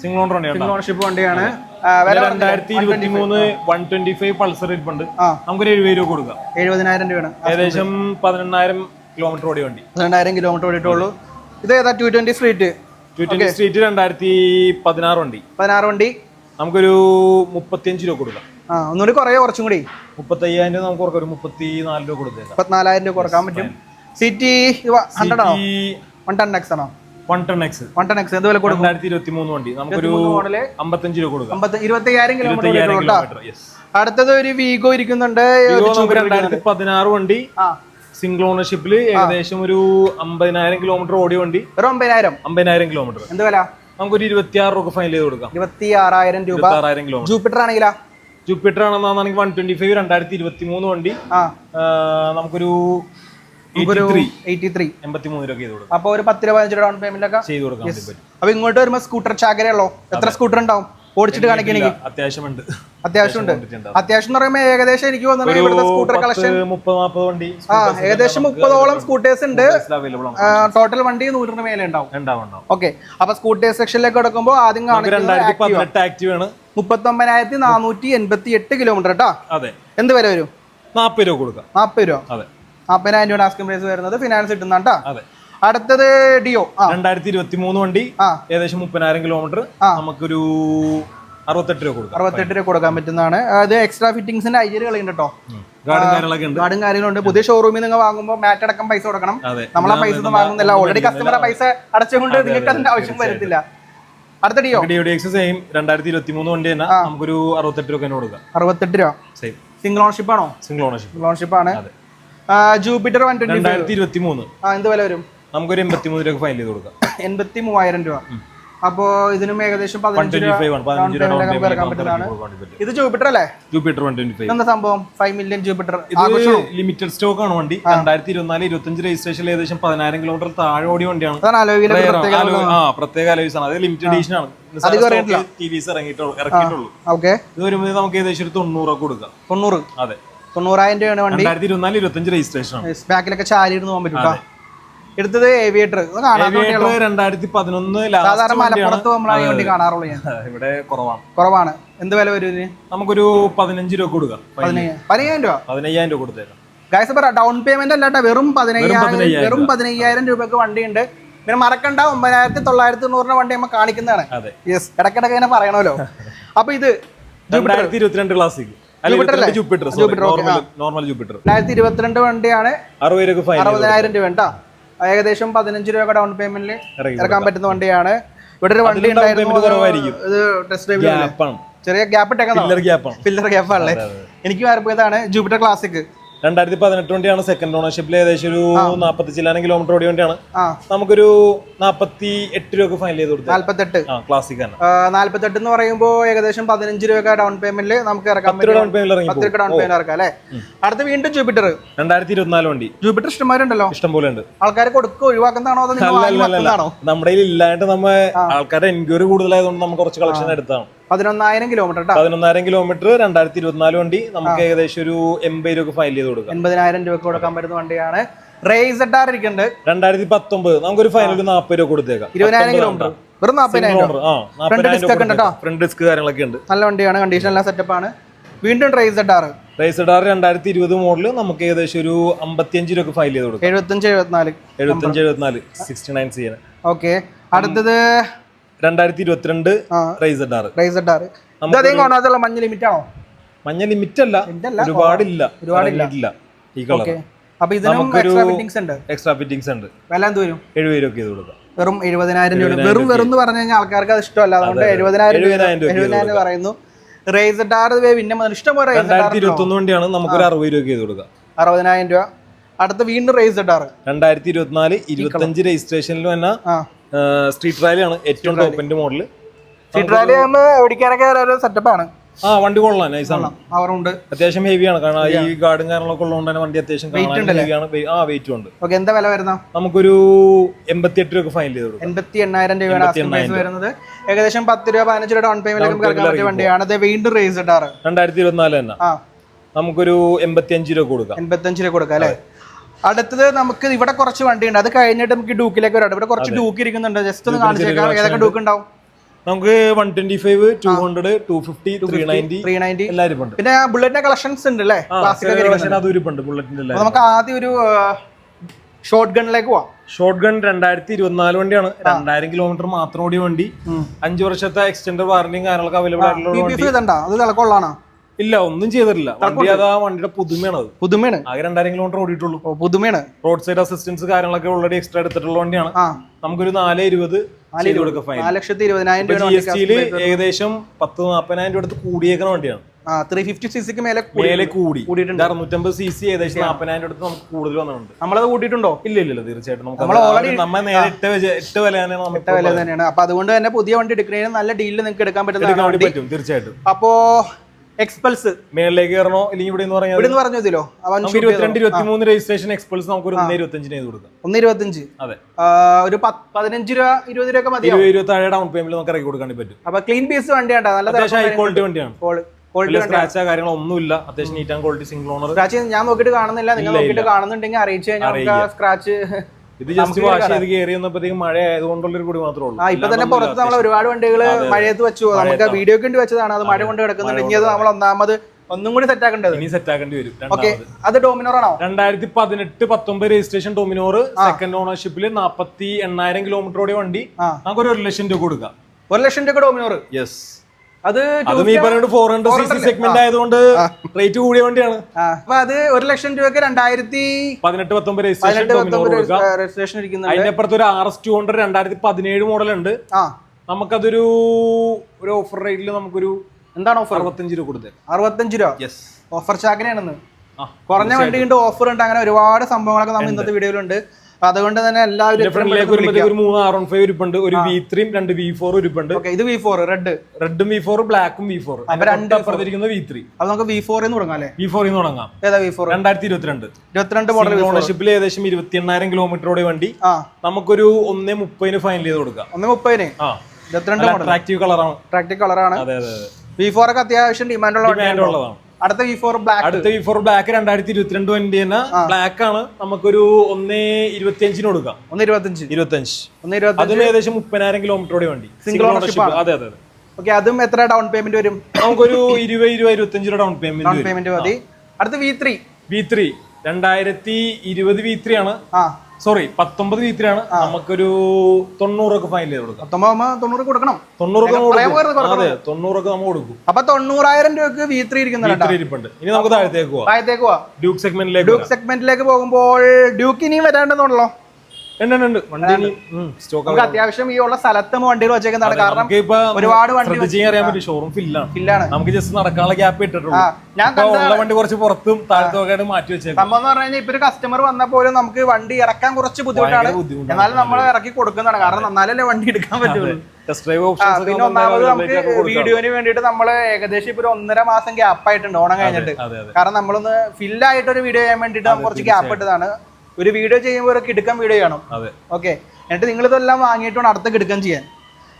സിംഗിൾ ഓണർ വണ്ടിയാണ്, സിംഗിൾ ഓണർഷിപ്പ് വണ്ടിയാണ്. 2023 125 പൾസർ ഇരിപ്പുണ്ട്. നമുക്കൊരു 70 രൂപ കൊടുക്കാം. 70,000 രൂപയാണ്. ഏകദേശം 18,000 കിലോമീറ്റർ ഓടിയ വണ്ടി. 18,000 കിലോമീറ്റർ ഓടിയിട്ടുള്ളൂ. ഇത് ഏതാ? 220 സ്ട്രീറ്റ്. 220 സ്ട്രീറ്റ് 2016 വണ്ടി. 16 വണ്ടി നമുക്കൊരു 35 രൂപ കൊടുക്കാം. ഒന്നുകൂടി കുറച്ചും കൂടി 35,000 രൂപ നമുക്ക് കൊടുക്കാം. ഒരു 34 രൂപ കൊടുത്തേക്കാം. 34,000 രൂപ കൊടുക്കാൻ പറ്റും. സിറ്റി 100 ആണോ? 110X ആണോ? 110X എന്ത് വില കൊടുക്കും? 2023 വണ്ടി നമുക്കൊരു 55 രൂപ കൊടുക്കാം. 25,000 കിലോമീറ്റർ. അടുത്തത് ഒരു വീഗോ ഇരിക്കുന്നുണ്ട്. 2016 വണ്ടി സിംഗിൾ ഓണർഷിപ്പിൽ ഏകദേശം ഒരു 50,000 കിലോമീറ്റർ ഓടിയ വണ്ടി. 50,000 കിലോമീറ്റർ. എന്ത് വില? നമുക്കൊരു 26 രൂപ ഫൈനൽ ചെയ്ത് കൊടുക്കാം. 26,000 രൂപ. 26,000 കിലോമീറ്റർ. ജൂപ്പിറ്റർ ആണെങ്കിലാ? ജൂപ്പിറ്റർ ആണെന്നാണെങ്കിൽ 125 2023 വണ്ടി നമുക്കൊരു 83 രൂപ ചെയ്ത് കൊടുക്കാം. അപ്പൊ ഒരു 10-15 ഡൗൺ പേയ്മെന്റ് ഒക്കെ ചെയ്ത് കൊടുക്കാം. അപ്പൊ ഇങ്ങോട്ട് വരുമ്പോ സ്കൂട്ടർ ചാകരയുള്ളോ? എത്ര സ്കൂട്ടർ ഉണ്ടാവും ഓടിച്ചിട്ട് കാണിക്കണെങ്കിൽ? അത്യാവശ്യമുണ്ട്. അത്യാവശ്യം എന്ന് പറയുമ്പോൾ ഏകദേശം എനിക്ക് തോന്നുന്നത് ഇവിടുത്തെ സ്കൂട്ടർ കളക്ഷൻ 30-40 വണ്ടി, ഏകദേശം 30ഓളം സ്കൂട്ടേഴ്സ് ഉണ്ട്. ടോട്ടൽ വണ്ടി 100 മേലെ ഉണ്ടാവും. ഓക്കെ, അപ്പൊ സ്കൂട്ടേഴ്സ് സെക്ഷനിലേക്ക് കിടക്കുമ്പോൾ ആദ്യം കാണിക്കുന്നത് 2018 ആക്റ്റീവ് ആണ്. 39,488 കിലോമീറ്റർ കേട്ടോ. അതെ. എന്ത് വില വരും? 40 രൂപ കൊടുക്കാം. 40 രൂപ. അതെ, 40,000 രൂപ ആസ്കിംഗ് പ്രൈസ് വരുന്നത്. ഫിനാൻസ് കിട്ടുന്നുണ്ടാ. അതെ. അടുത്തത് ഡിയോ 2023 വണ്ടി ഏകദേശം 30,000 കിലോമീറ്റർ നമുക്കൊരു 68 രൂപ കൊടുക്കാം. 68 രൂപ കൊടുക്കാൻ പറ്റുന്നതാണ്. അത് എക്സ്ട്രാ ഫിറ്റിംഗ്സിന്റെ ഐഡിയകൾ ഉണ്ട് കേട്ടോ. ഗാർഡും കാര്യങ്ങളുണ്ട്. പുതിയ ഷോറൂമിൽ നിങ്ങൾ വാങ്ങുമ്പോൾ മാറ്റ് അടക്കം പൈസ കൊടുക്കണം. നമ്മളെ പൈസ ഒന്നും വാങ്ങുന്നില്ല. ഓൾറെഡി കസ്റ്റമറെ പൈസ അടച്ചുകൊണ്ട് നിങ്ങൾക്ക് അതിന്റെ ആവശ്യം വരത്തില്ല. അടുത്ത ഡിയോ 2023 വണ്ടി തന്നെ നമുക്കൊരു 68 രൂപ കൊടുക്കാം. 68 രൂപ. സിംഗിൾ ഓണർഷിപ്പ് ആണോ? സിംഗിൾ ഓണർഷിപ്പ് ആണ്. ജൂപ്പിറ്റർ 2023 എന്ത് വില വരും? നമുക്കൊരു 83 രൂപ ഫൈനൽ ചെയ്ത് കൊടുക്കാം. 83,000 രൂപ. അപ്പോ ഇതിനും ഏകദേശം 15 രൂപ പറ്റുന്നതാണ്. ഇത് ജൂപ്പിറ്റർ അല്ലേ? ജൂപ്പിറ്റർ 125. എന്താ സംഭവം? 5 മില്യൺ ജൂപ്പിറ്റർ ലിമിറ്റഡ് സ്റ്റോക്ക് ആണ് വണ്ടി. 2024-25 രജിസ്ട്രേഷൻ ഏകദേശം 10,000 കിലോമീറ്റർ താഴെ ഓടിയ വണ്ടിയാണ്. പ്രത്യേക അലോയ്സ് ആണ്. അത് ലിമിറ്റഡ് എഡിഷൻ ആണ്. TVs ഇറക്കിയിട്ടുള്ളൂ. ഇത് വരുമ്പോൾ നമുക്ക് ഏകദേശം ഒരു 90 രൂപ കൊടുക്കാം. 90. അതെ, 90,000 രൂപയാണ് വണ്ടി. 2024-25 രജിസ്ട്രേഷൻ ആണ്. ബാക്കിലൊക്കെ ചാരിയിരുന്ന് പോകാൻ പറ്റും. എടുത്തത് ഏവിയേറ്റർ 2011 സാധാരണ മലപ്പുറത്ത് നമ്മളാണ് ഈ വണ്ടി കാണാറുള്ളൂ. ഇവിടെ കുറവാണ്. എന്ത് വില വരും ഇതിന്? നമുക്കൊരു 15 രൂപ കൊടുക്കാം. 15,000 രൂപ. 15,000 രൂപ കൊടുത്തേക്കാം. ഗൈസ് പറ ഡൗൺ പേയ്മെന്റ് അല്ലാട്ട, വെറും 15,000 രൂപയ്ക്ക് വണ്ടി ഉണ്ട്. പിന്നെ മറക്കണ്ട 9,990 വണ്ടി നമ്മൾ കാണിക്കുന്നതാണ്. യെസ്, ഇടക്കിടക്ക് ഇങ്ങനെ പറയണമല്ലോ. അപ്പൊ ഇത് 2022 ക്ലാസിക് ജൂപ്പിറ്റർ നോർമൽ ജൂപ്പിറ്റർ 2022 വണ്ടിയാണ്. 60,000 രൂപ ഉണ്ടാ. ഏകദേശം 15 രൂപ ഡൗൺ പേയ്മെന്റിൽ ഇറക്കാൻ പറ്റുന്ന വണ്ടിയാണ്. ഇവിടെ ഒരു വണ്ടി ഉണ്ടായിരുന്നു. ഇത് ടെസ്റ്റ് ഡ്രൈവ് ചെറിയ ഗ്യാപ്പ് ഇട്ടേക്കാം. പില്ലർ ഗ്യാപ്പാണല്ലേ. എനിക്ക് വരപ്പോയതാണ് ജൂപ്പിറ്റർ ക്ലാസിക്. 2018 വണ്ടിയാണ്. സെക്കൻഡ് ഓണർഷിപ്പിൽ ഏകദേശം ഒരു 40 കിലോമീറ്റർ ഓടിയ വണ്ടിയാണ്. നമുക്കൊരു 48 രൂപ ഫൈനൽ ചെയ്ത് കൊടുത്തു. 48 ക്ലാസിക് ആണ്. 48 എന്ന് പറയുമ്പോൾ ഏകദേശം 15 രൂപ ഡൗൺ പേയ്മെന്റിൽ നമുക്ക് ഇറക്കാൻ പറ്റും. 10 ഡൗൺ പേയ്മെന്റ് ഇറക്കാം അല്ലേ. അടുത്ത വീണ്ടും ജൂപ്പിറ്റർ 2024 വണ്ടി. ജൂപ്പിറ്റർ ഇഷ്ടംമാരുണ്ടല്ലോ. ഇഷ്ടംപോലെ ഉണ്ട്. ആൾക്കാർ കൊടുക്കുക ഒഴിവാക്കുന്നതാണോ അതോ നമ്മുടെ കയ്യിൽ ഇല്ലാണ്ട് നമ്മ ആൾക്കാരുടെ എൻക്വയറി കൂടുതലായതുകൊണ്ട് നമുക്ക് കുറച്ച് കളക്ഷൻ എടുത്താണ്. 11,000 കിലോമീറ്റർ 11,000 കിലോമീറ്റർ 2024 വണ്ടി നമുക്ക് ഏകദേശം ഒരു 80 രൂപ ഫൈൽ ചെയ്ത് കൊടുക്കാം. 80,000 രൂപ കൊടുക്കാൻ പറ്റുന്ന വണ്ടിയാണ്. റേസ് ZR ഇരിക്കുന്നുണ്ട് 2019. നമുക്കൊരു ഫൈനൽ 40 രൂപ കൊടുത്തേക്കാം. 20,000 കിലോമീറ്റർ വെറും 40,000. ഫ്രണ്ട് ഡിസ്ക് കാര്യങ്ങളൊക്കെ ഉണ്ട്. നല്ല വണ്ടിയാണ്. കണ്ടീഷൻ എല്ലാം സെറ്റപ്പ് ആണ്. വീണ്ടും റേസ് ZR 2020 മോഡല് നമുക്ക് ഏകദേശം ഒരു 55 രൂപ ഫൈൽ ചെയ്ത് കൊടുക്കാം. 75-74 69 ചെയ്യാൻ. ഓക്കെ, അടുത്തത് 2022 റേസ് ZR. മഞ്ഞ ലിമിറ്റ് ആണോ? മഞ്ഞ ലിമിറ്റ് അല്ല, ഒരുപാടില്ല. ഈ കളർ. അപ്പൊ ഇതിനും എക്സ്ട്രാ ഫിറ്റിംഗ്സ് ഉണ്ട്. വില എന്ത് വരും? 70 രൂപ ചെയ്ത് കൊടുക്കാം. വെറും 70,000 രൂപ. വെറും എന്ന് പറഞ്ഞു കഴിഞ്ഞാൽ ആൾക്കാർക്ക് അത് ഇഷ്ടമല്ല. അതുകൊണ്ട് 70,000 പറയുന്നു. റേസ് ZR പിന്നെ ഇഷ്ടം പോലെ 2021 വണ്ടിയാണ്. നമുക്കൊരു 60 രൂപ ചെയ്ത് കൊടുക്കാം. 60,000 രൂപ. അടുത്ത വീണ്ടും റേസ് ZR 2024-25 രജിസ്ട്രേഷനിൽ തന്നെ സ്ട്രീറ്റ് റാലിയാണ് ഏറ്റവും ടോപ്പിന്റെ മോഡല്. സ്ട്രീറ്റ് റാലി ആകുമ്പോൾ ഓടിക്കാനൊക്കെ ഒരു സെറ്റപ്പ് ആണ്. ആ വണ്ടി കൊള്ളാം, നൈസാണ്. അവറുണ്ട്, അത്യാവശ്യം ഹെവിയാണ്. കാരണം ഈ ഗാർഡും കാര്യങ്ങളൊക്കെ ഉള്ളതുകൊണ്ട് തന്നെ വണ്ടി അത്യാവശ്യം ഹെവിയാണ്. ആ വെയിറ്റും ഉണ്ട്. എന്താ വില വരുന്ന? നമുക്കൊരു 88 രൂപ ഫൈനൽ ചെയ്ത് കൊടുക്കും. 88,000 രൂപയാണ് വരുന്നത്. ഏകദേശം 10 രൂപ 15 രൂപ ഡൗൺ പേയ്മെന്റ് വണ്ടിയാണ്. അത് വീണ്ടും റേസ് ഇട്ടാറ് 2024 തന്നെ. നമുക്കൊരു 85 രൂപ കൊടുക്കാം. 85 രൂപ കൊടുക്കാം അല്ലേ? അടുത്തത് നമുക്ക് ഇവിടെ കുറച്ച് വണ്ടിയുണ്ട്. അത് കഴിഞ്ഞിട്ട് നമുക്ക് ഡ്യൂക്കിലേക്ക് വരാം. ഇവിടെ കുറച്ച് ഡ്യൂക്ക് ഇരിക്കുന്നുണ്ട്. ജസ്റ്റ് ഒന്ന് കാണിച്ചേക്കാം. ഏതൊക്കെ ഡ്യൂക്ക് ഉണ്ടാവും? നമുക്ക് 125, 200, 250, 390 എല്ലാവരും ഉണ്ട്. പിന്നെ ബുള്ളറ്റിന്റെ കളക്ഷൻസ് ഉണ്ട് അല്ലേ? നമുക്ക് ആദ്യം ഒരു ഷോർട്ട് ഗണ്ണിലേക്ക് പോവാം. ഷോർട്ട് ഗൺ 2024 വണ്ടിയാണ്. 2000 കിലോമീറ്റർ മാത്രം ഓടിയ വണ്ടി. 5 വർഷത്തെ എക്സ്റ്റൻഡ് വാറന്റിയും കാര്യങ്ങളൊക്കെ അവൈലബിൾ ആയിട്ടുള്ള. ഇല്ല, ഒന്നും ചെയ്തിട്ടില്ല. വണ്ടി അതാ വണ്ടിയുടെ പുതുമയാണ്. അത് പുതുമയാണ്. ആകെ 2000 കിലോമീറ്റർ ഓടിയിട്ടുള്ളൂ. പുതുമയാണ്. റോഡ് സൈഡ് അസിസ്റ്റൻസ് കാര്യങ്ങളൊക്കെ ഓൾറെഡി എക്സ്ട്രാ എടുത്തിട്ടുള്ള വണ്ടിയാണ്. നമുക്കൊരു 420 GST ഏകദേശം 10-40,000 രൂപ അടുത്ത് കൂടിയേക്കുന്ന വണ്ടിയാണ്. 350cc മേലെ കൂടി 650cc ഏകദേശം 40,000 രൂപ അടുത്ത് നമുക്ക് കൂടുതൽ വന്നിട്ടുണ്ട്. നമ്മളത് കൂട്ടിയിട്ടുണ്ടോ? ഇല്ല, തീർച്ചയായിട്ടും നമ്മൾ നേരെ ഇട്ട വില തന്നെയാണ്. അപ്പൊ അതുകൊണ്ട് തന്നെ പുതിയ വണ്ടി എടുക്കുന്നതിന് നല്ല ഡീലിൽ നിങ്ങൾക്ക് എടുക്കാൻ പറ്റും. തീർച്ചയായിട്ടും. അപ്പോ എക്സ്പൾസ് മേളിലേക്ക് കയറണോ ഇല്ലെങ്കിൽ ഇവിടെ പറഞ്ഞതിലോ 22-23 രജിസ്ട്രേഷൻ എക്സ്പൾസ് നമുക്ക് ഒരു 1.25 ചെയ്ത് കൊടുക്കാം. 1.25. അതെ, ഒരു 15 രൂപ 20 രൂപ മതി. 20 ഡൗൺ പേയ്മെന്റ് നമുക്ക് ഇറക്കി കൊടുക്കാൻ പറ്റും. അപ്പൊ ക്ലീൻ പീസ് വണ്ടിയാണ്. നല്ല ഹൈ ക്വാളിറ്റി വണ്ടിയാണ്. സ്ക്രാച്ച് കാര്യങ്ങളൊന്നുമില്ല. അത്യാവശ്യം neat and quality single owner. Scratch ഞാൻ നോക്കിയിട്ട് കാണുന്നില്ല. നിങ്ങൾ നോക്കിയിട്ട് കാണുന്നുണ്ടെങ്കിൽ അറിയിച്ചു കഴിഞ്ഞാൽ സ്ക്രാച്ച് ഇത് ജസ്റ്റ് വാഷ് ചെയ്ത് കയറി വന്നപ്പോഴത്തേക്കും മഴ ആയതുകൊണ്ടുള്ളൊരു കൂടി മാത്രമേ ഉള്ളൂ. ഇപ്പൊ തന്നെ പുറത്ത് നമ്മൾ ഒരുപാട് വണ്ടികൾ മഴയത്ത് വെച്ചു. നമുക്ക് വീഡിയോക്ക് വേണ്ടി വെച്ചതാണ്. അത് മഴ കൊണ്ട് കിടക്കുന്നുണ്ട്. ഇനി അത് നമ്മൾ ഒന്നാമത് ഒന്നും കൂടി സെറ്റ് ആക്കേണ്ടത്. ഇനി സെറ്റ് ആക്കേണ്ടി വരും. ഓക്കെ, അത് ഡോമിനോർ ആണോ? 2018-19 രജിസ്ട്രേഷൻ ഡോമിനോർ. സെക്കൻഡ് ഓണർഷിപ്പിൽ 48,000 കിലോമീറ്റർ ഓടിയ വണ്ടി. നമുക്ക് 1 ലക്ഷം രൂപ കൊടുക്കാം. 1 ലക്ഷം രൂപ ഡോമിനോർ. യെസ്. അത് 400cc സെഗ്മെന്റ് ആയതുകൊണ്ട് റേറ്റ് കൂടിയ വണ്ടിയാണ്. അപ്പൊ അത് 1 ലക്ഷം രൂപക്ക് 2018-19 രജിസ്ട്രേഷൻ ഇരിക്കുന്നത്. അതിനപ്പുറത്ത് ഒരു RS200 2017 മോഡൽ ഉണ്ട്. നമുക്കതൊരു ഓഫർ റേറ്റിൽ നമുക്കൊരു എന്താണ് ഓഫർ? 65 രൂപ കൊടുത്തത്. 65 രൂപ. യെസ്, ഓഫർ ചാക്കനെയാണെന്ന്. കുറഞ്ഞ വണ്ടി ഉണ്ട്, ഓഫർ ഉണ്ട്, അങ്ങനെ ഒരുപാട് സംഭവങ്ങളൊക്കെ നമ്മൾ ഇന്നത്തെ വീഡിയോയിലുണ്ട്. അതുകൊണ്ട് തന്നെ എല്ലാവരും ഒരു 3 R15 ഇരിപ്പുണ്ട്, ഒരു V3 2 V4 ഇരിപ്പുണ്ട്. ഇത് V4 റെഡും V4 ബ്ലാക്കും V4. അപ്പുറത്തിരിക്കുന്നത് V3. അത് നമുക്ക് V4 തുടങ്ങാം അല്ലേ? V4 തുടങ്ങാം. ഏതാ V4? 2022 മോഡൽ. ഓണർഷിപ്പിൽ ഏകദേശം 28,000 കിലോമീറ്റർ വണ്ടി. നമുക്കൊരു 1.30 ഫൈനൽ ചെയ്ത് കൊടുക്കാം. 1.30. 22 മോഡൽ. അട്രാക്റ്റീവ് കളറാണ്. V4 ഒക്കെ അത്യാവശ്യം ഡിമാൻഡ് ഉള്ളതാണ്. അടുത്ത V4 ബ്ലാക്ക് 2022 വണ്ടി തന്നെ. ബ്ലാക്ക് ആണ്. നമുക്കൊരു 1.25 കൊടുക്കാം. 1.25. അതിന് ഏകദേശം 30,000 കിലോമീറ്റർ വണ്ടി. Single ownership. അതെ. ഓക്കെ, അതും എത്ര ഡൗൺ പേയ്മെന്റ് വരും? നമുക്കൊരു 20-25 രൂപ ഡൗൺ പേയ്മെന്റ് മതി. അടുത്ത V3 2020 V3 ആണ്. സോറി 19 V3 ആണ്. നമുക്കൊരു 90 ഫൈനൽ ചെയ്ത് കൊടുക്കാം. 90 കൊടുക്കണം. 90 നമ്മൾ കൊടുക്കും. അപ്പൊ 90,000 രൂപക്ക് V3 ഇരിപ്പുണ്ട്. ഇനി നമുക്ക് താഴത്തേക്ക് പോവാം. ഡ്യൂക്ക് സെഗ്മെന്റിലേക്ക് പോകുമ്പോൾ ഡ്യൂക്ക് ഇനിയും വരാണ്ടെന്നുള്ളോ? നമുക്ക് അത്യാവശ്യം ഈ ഉള്ള സ്ഥലത്ത് വണ്ടികൾ വെച്ചേക്കുന്നതാണ്. കാരണം ഒരുപാട് വണ്ടി ഷോറൂം ഫില്ലാണ്. നമുക്ക് ജസ്റ്റ് നടക്കാനുള്ള ഗ്യാപ്പ് ഇട്ടിട്ടുള്ളൂ. വണ്ടി കുറച്ച് പുറത്തും താഴത്തോടെ മാറ്റി വെച്ചേക്കും. സംഭവം എന്ന് പറഞ്ഞു കഴിഞ്ഞാൽ ഇപ്പൊ ഒരു കസ്റ്റമർ വന്നാൽ പോലും നമുക്ക് വണ്ടി ഇറക്കാൻ കുറച്ച് ബുദ്ധിമുട്ടാണ്. എന്നാലും നമ്മൾ ഇറക്കി കൊടുക്കുന്നതാണ്. കാരണം എന്നാലല്ലേ വണ്ടി എടുക്കാൻ പറ്റുള്ളൂ. പിന്നെ ഒന്നാമത് നമുക്ക് വീഡിയോന് വേണ്ടിയിട്ട് നമ്മൾ ഏകദേശം ഇപ്പൊ ഒരു 1.5 മാസം ഗ്യാപ്പ് ആയിട്ടുണ്ട് ഓണം കഴിഞ്ഞിട്ട്. കാരണം നമ്മളൊന്ന് ഫില്ലായിട്ട് ഒരു വീഡിയോ ചെയ്യാൻ വേണ്ടിയിട്ട് കുറച്ച് ഗ്യാപ്പ് ഇട്ടതാണ്. ഒരു വീഡിയോ ചെയ്യുമ്പോൾ ഒരു കിടുക്കാൻ വീഡിയോ ചെയ്യണം. ഓക്കെ, എന്നിട്ട് നിങ്ങൾ ഇതെല്ലാം വാങ്ങിയിട്ടാണ് അടുത്ത കിടുക്കാൻ ചെയ്യാൻ.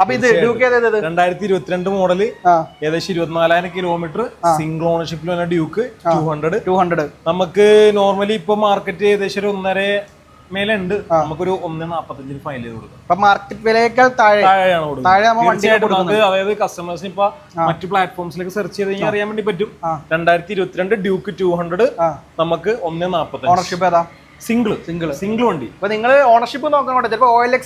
അപ്പൊ ഇത് 2022 മോഡല് ഏകദേശം 24,000 കിലോമീറ്റർ സിംഗിൾ ഓണർഷിപ്പിൽ വന്ന ഡ്യൂക്ക് 200. നമുക്ക് നോർമലി ഇപ്പൊ മാർക്കറ്റ് ഏകദേശം ഒരു 1.5 മേലെ ഉണ്ട്. നമുക്കൊരു 1.45 ഫൈനൽ ചെയ്ത് കൊടുക്കാം. അപ്പൊ മാർക്കറ്റ് വിലയേക്കാൾ താഴെയാണ്. അതായത് കസ്റ്റമേഴ്സിന് ഇപ്പൊ മറ്റു പ്ലാറ്റ്ഫോംസിലേക്ക് സെർച്ച് ചെയ്ത് കഴിഞ്ഞാൽ അറിയാൻ വേണ്ടി പറ്റും. 2022 ഡ്യൂക്ക് 200 നമുക്ക് 1.45. ഓണർഷിപ്പ് ഏതാ? സിംഗിൾ വണ്ടി. അപ്പൊ നിങ്ങൾ ഓണർഷിപ്പ് നോക്കണം. ചിലപ്പോ OLX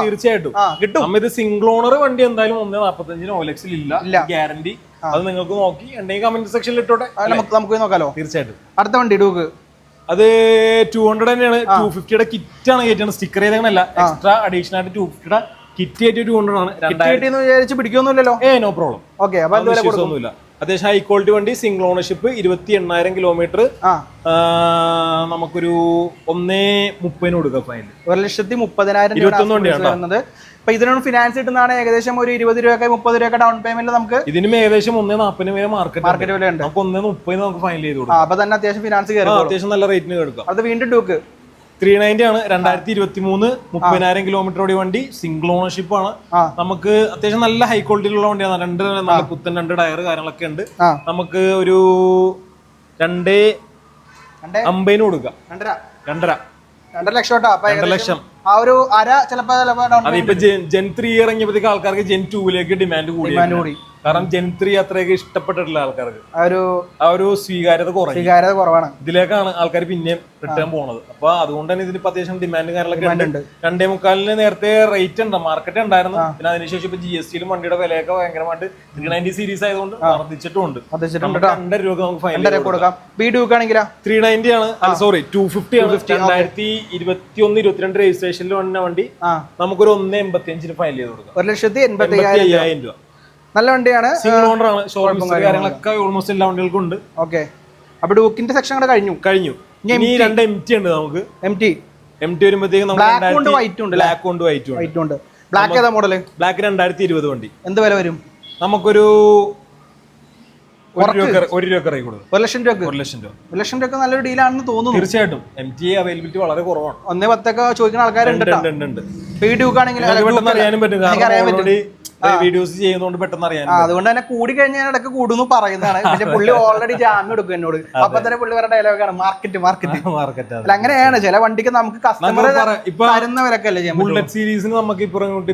തീർച്ചയായിട്ടും കിട്ടും. ഇത് സിംഗിൾ ഓണർ വണ്ടി എന്തായാലും 1.45 OLX ഇല്ല, ഗ്യാരണ്ടി. അത് നിങ്ങൾക്ക് നോക്കി എന്തെങ്കിലും കമന്റ് സെക്ഷനിൽ ഇട്ടോട്ടെ, നമുക്ക് നോക്കാലോ. തീർച്ചയായിട്ടും. അടുത്ത വണ്ടി ഡ്യൂക്ക് അത് 200 തന്നെയാണ്. 250യുടെ കിറ്റ് ആണ് കയറ്റാണ്, സ്റ്റിക്കർ ചെയ്തല്ല. എക്സ്ട്രാ അഡീഷണൽ ആയിട്ട് 250യുടെ കിറ്റ് ആയിട്ട് 200 ആണ്. പിടിക്കൊന്നുമില്ലല്ലോ. No problem. ഓക്കെ, അപ്പൊ ഒന്നുമില്ല. അത്യാവശ്യം ഹൈ ക്വാളിറ്റി വണ്ടി, സിംഗിൾ ഓണർഷിപ്പ്, 28,000 കിലോമീറ്റർ. നമുക്കൊരു 1,30 കൊടുക്കാം ഫൈനൽ. 1,30,000 വരുന്നത്. അപ്പൊ ഇതിനൊന്നും ഫിനാൻസ് കിട്ടുന്നതാണ് ഏകദേശം ഒരു 20 രൂപ 30 രൂപ ഡൗൺ പേയ്മെന്റ് നമുക്ക്. ഇതിനും ഏകദേശം 1,40 വരെ മാർക്കറ്റ് വില ഉണ്ട്. നമുക്ക് 1,30 നമുക്ക് ഫൈനൽ ചെയ്ത് കൊടുക്കാം. അപ്പൊ തന്നെ അത്യാവശ്യം ഫിനാൻസ് കയറും, അത്യാവശ്യം നല്ല റേറ്റിന് എടുക്കാം. അത് വീണ്ടും ഡ്യൂക്ക് 390 ആണ്. 2023 30,000 കിലോമീറ്റർ ഓടിയ വണ്ടി, സിംഗിൾ ഓണർഷിപ്പ് ആണ്. നമുക്ക് അത്യാവശ്യം നല്ല ഹൈ ക്വാളിറ്റിയിലുള്ള വണ്ടിയാണ്. നല്ല പുത്തൻ 2 ടയർ കാര്യങ്ങളൊക്കെ ഉണ്ട്. നമുക്ക് ഒരു 2,50 കൊടുക്കാം. 2.5 ലക്ഷം. 2 ലക്ഷം. ആ ഒരു അര ചിലപ്പോ അതിപ്പോ Gen 3 ഇറങ്ങിയപ്പോഴത്തേക്ക് ആൾക്കാർക്ക് Gen 2 ഡിമാൻഡ് കൂടി. കാരണം Gen 3 അത്രയൊക്കെ ഇഷ്ടപ്പെട്ടിട്ടില്ല ആൾക്കാർക്ക്. ആ ഒരു സ്വീകാര്യത കുറവാണ്. ഇതിലേക്കാണ് ആൾക്കാർ പിന്നെയും റിട്ടേൺ പോണത്. അപ്പൊ അതുകൊണ്ട് തന്നെ ഇതിന് അത്യാവശ്യം ഡിമാൻഡ് കാര്യങ്ങളൊക്കെ ഉണ്ട്. 2.25 നേരത്തെ റേറ്റ് ഉണ്ട്, മാർക്കറ്റ് ഉണ്ടായിരുന്നു. പിന്നെ അതിനുശേഷം ഇപ്പൊ GST-ലും വണ്ടിയുടെ വിലയൊക്കെ ഭയങ്കരമായിട്ട് 390 സീരീസ് ആയതുകൊണ്ട് വർദ്ധിച്ചിട്ടുണ്ട്. 2 രൂപ നമുക്ക് ഫൈനൽ കൊടുക്കാം. 390 ആണ്. സോറി 250 ആണ്. 2021-22 രജിസ്ട്രേഷനിൽ വന്ന വണ്ടി നമുക്കൊരു 1.85 ഫൈനൽ ചെയ്ത് കൊടുക്കാം. 1,85,000 രൂപ. നല്ല വണ്ടിയാണ്, സിംഗിൾ ഓണർ ആണ്. ഷോറൂം കാര്യങ്ങളൊക്കെ ഓൾമോസ്റ്റ് എല്ലാ വണ്ടികൾക്കും ഉണ്ട്. ഓക്കെ. അപ്പൊ ഡൂക്കിന്റെ സെക്ഷൻ കഴിഞ്ഞു. ഇനി 2 MT ഉണ്ട് നമുക്ക്. MT വരുമ്പോഴത്തേക്ക് ബ്ലാക്ക് ഏതാ മോഡല്? ബ്ലാക്ക് 2020 വണ്ടി. എന്ത് വില വരും? നമുക്കൊരു 1 രൂപ റേറ്റ് കൊടുക്കും. 1 ലക്ഷം രൂപ നല്ലൊരു ഡീലാണെന്ന് തോന്നുന്നു. തീർച്ചയായിട്ടും MT അവൈലബിലിറ്റി വളരെ കുറവാണ്. 1.10 ചോദിക്കുന്ന ആൾക്കാരുണ്ട്. അറിയാനും പറ്റും, വീഡിയോസ് ചെയ്യുന്നതുകൊണ്ട് പെട്ടെന്ന് അറിയാൻ. അതുകൊണ്ട് തന്നെ കൂടി കഴിഞ്ഞാൽ ഇടയ്ക്ക് കൂടുന്നു പറയുന്നതാണ്. പക്ഷെ പുള്ളി ഓൾറെഡി ജാമ്യം എടുക്കും എന്നോട്. അപ്പൊ തന്നെ പുള്ളി പറഞ്ഞ ഡയലോഗാണ് മാർക്കറ്റ്. അല്ല അങ്ങനെയാണ് ചില വണ്ടിക്ക് നമുക്ക് കസ്റ്റമർ തരുന്ന വിലക്കല്ലേ ചെയ്യാൻ. ബുള്ളറ്റ് സീരീസിന് നമുക്ക്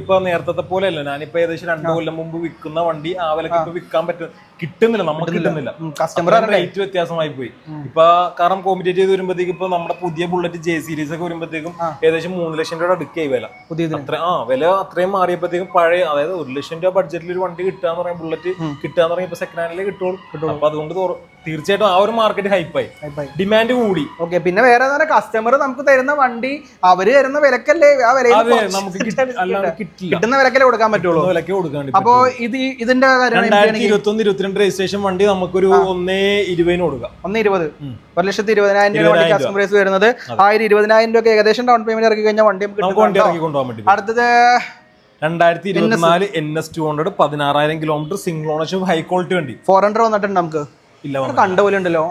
ഇപ്പൊ നേരത്തെ പോലെ അല്ല. ഞാനിപ്പോ ഏകദേശം 2 കൊല്ലം മുമ്പ് വിൽക്കുന്ന വണ്ടി ആ വിലക്ക് ഇപ്പൊ വിൽക്കാൻ കിട്ടുന്നില്ല, നമുക്ക് കിട്ടുന്നില്ല. കസ്റ്റമർ റേറ്റ് വ്യത്യാസമായി പോയി ഇപ്പൊ. കാരണം കോമ്പറ്റേറ്റ് ചെയ്ത് വരുമ്പോഴത്തേക്ക് ഇപ്പൊ നമ്മുടെ പുതിയ ബുള്ളറ്റ് J സീരീസ് ഒക്കെ വരുമ്പോഴത്തേക്കും ഏകദേശം 3 ലക്ഷം രൂപ അടുക്കായി വില. വില അത്രയും മാറിയപ്പോഴത്തേക്കും പഴയ, അതായത് 1 ലക്ഷം രൂപ ബഡ്ജറ്റിൽ ഒരു വണ്ടി കിട്ടാന്ന് പറയാൻ, ബുള്ളറ്റ് കിട്ടാന്ന് പറഞ്ഞാൽ ഇപ്പൊ സെക്കൻഡ് ഹാൻഡിലേ കിട്ടുള്ളൂ. അപ്പൊ അതുകൊണ്ട് തീർച്ചയായിട്ടും ആ ഒരു മാർക്കറ്റ് ഹൈപ്പായി, ഡിമാൻഡ് കൂടി. ഓക്കെ. പിന്നെ വേറെ കസ്റ്റമർ നമുക്ക് തരുന്ന വണ്ടി അവര് തരുന്ന വിലക്കല്ലേ, ആ വിലയിൽ നമുക്ക് കിട്ടുന്ന വിലക്കല്ലേ കൊടുക്കാൻ പറ്റുള്ളൂ. അപ്പൊ ഇതിന്റെ 2021-22 രജിസ്ട്രേഷൻ വണ്ടി നമുക്കൊരു 1.20 കൊടുക്കാം. 1.20. 1,20,000 രൂപ കസ്റ്റമർ പ്രൈസ് വരുന്നത്. 120,000 രൂപ ഏകദേശം ഡൗൺ പേയ്മെന്റ് ഇറക്കി കഴിഞ്ഞാൽ വണ്ടി ഇറക്കി കൊണ്ടുപോകാൻ പറ്റും. അടുത്തത് 2024 NS 200 16,000 kilometre, single ownership, high quality വണ്ടി. 400 വന്നിട്ടുണ്ട് നമുക്ക്. കണ്ട പോലെ ഉണ്ടല്ലോ.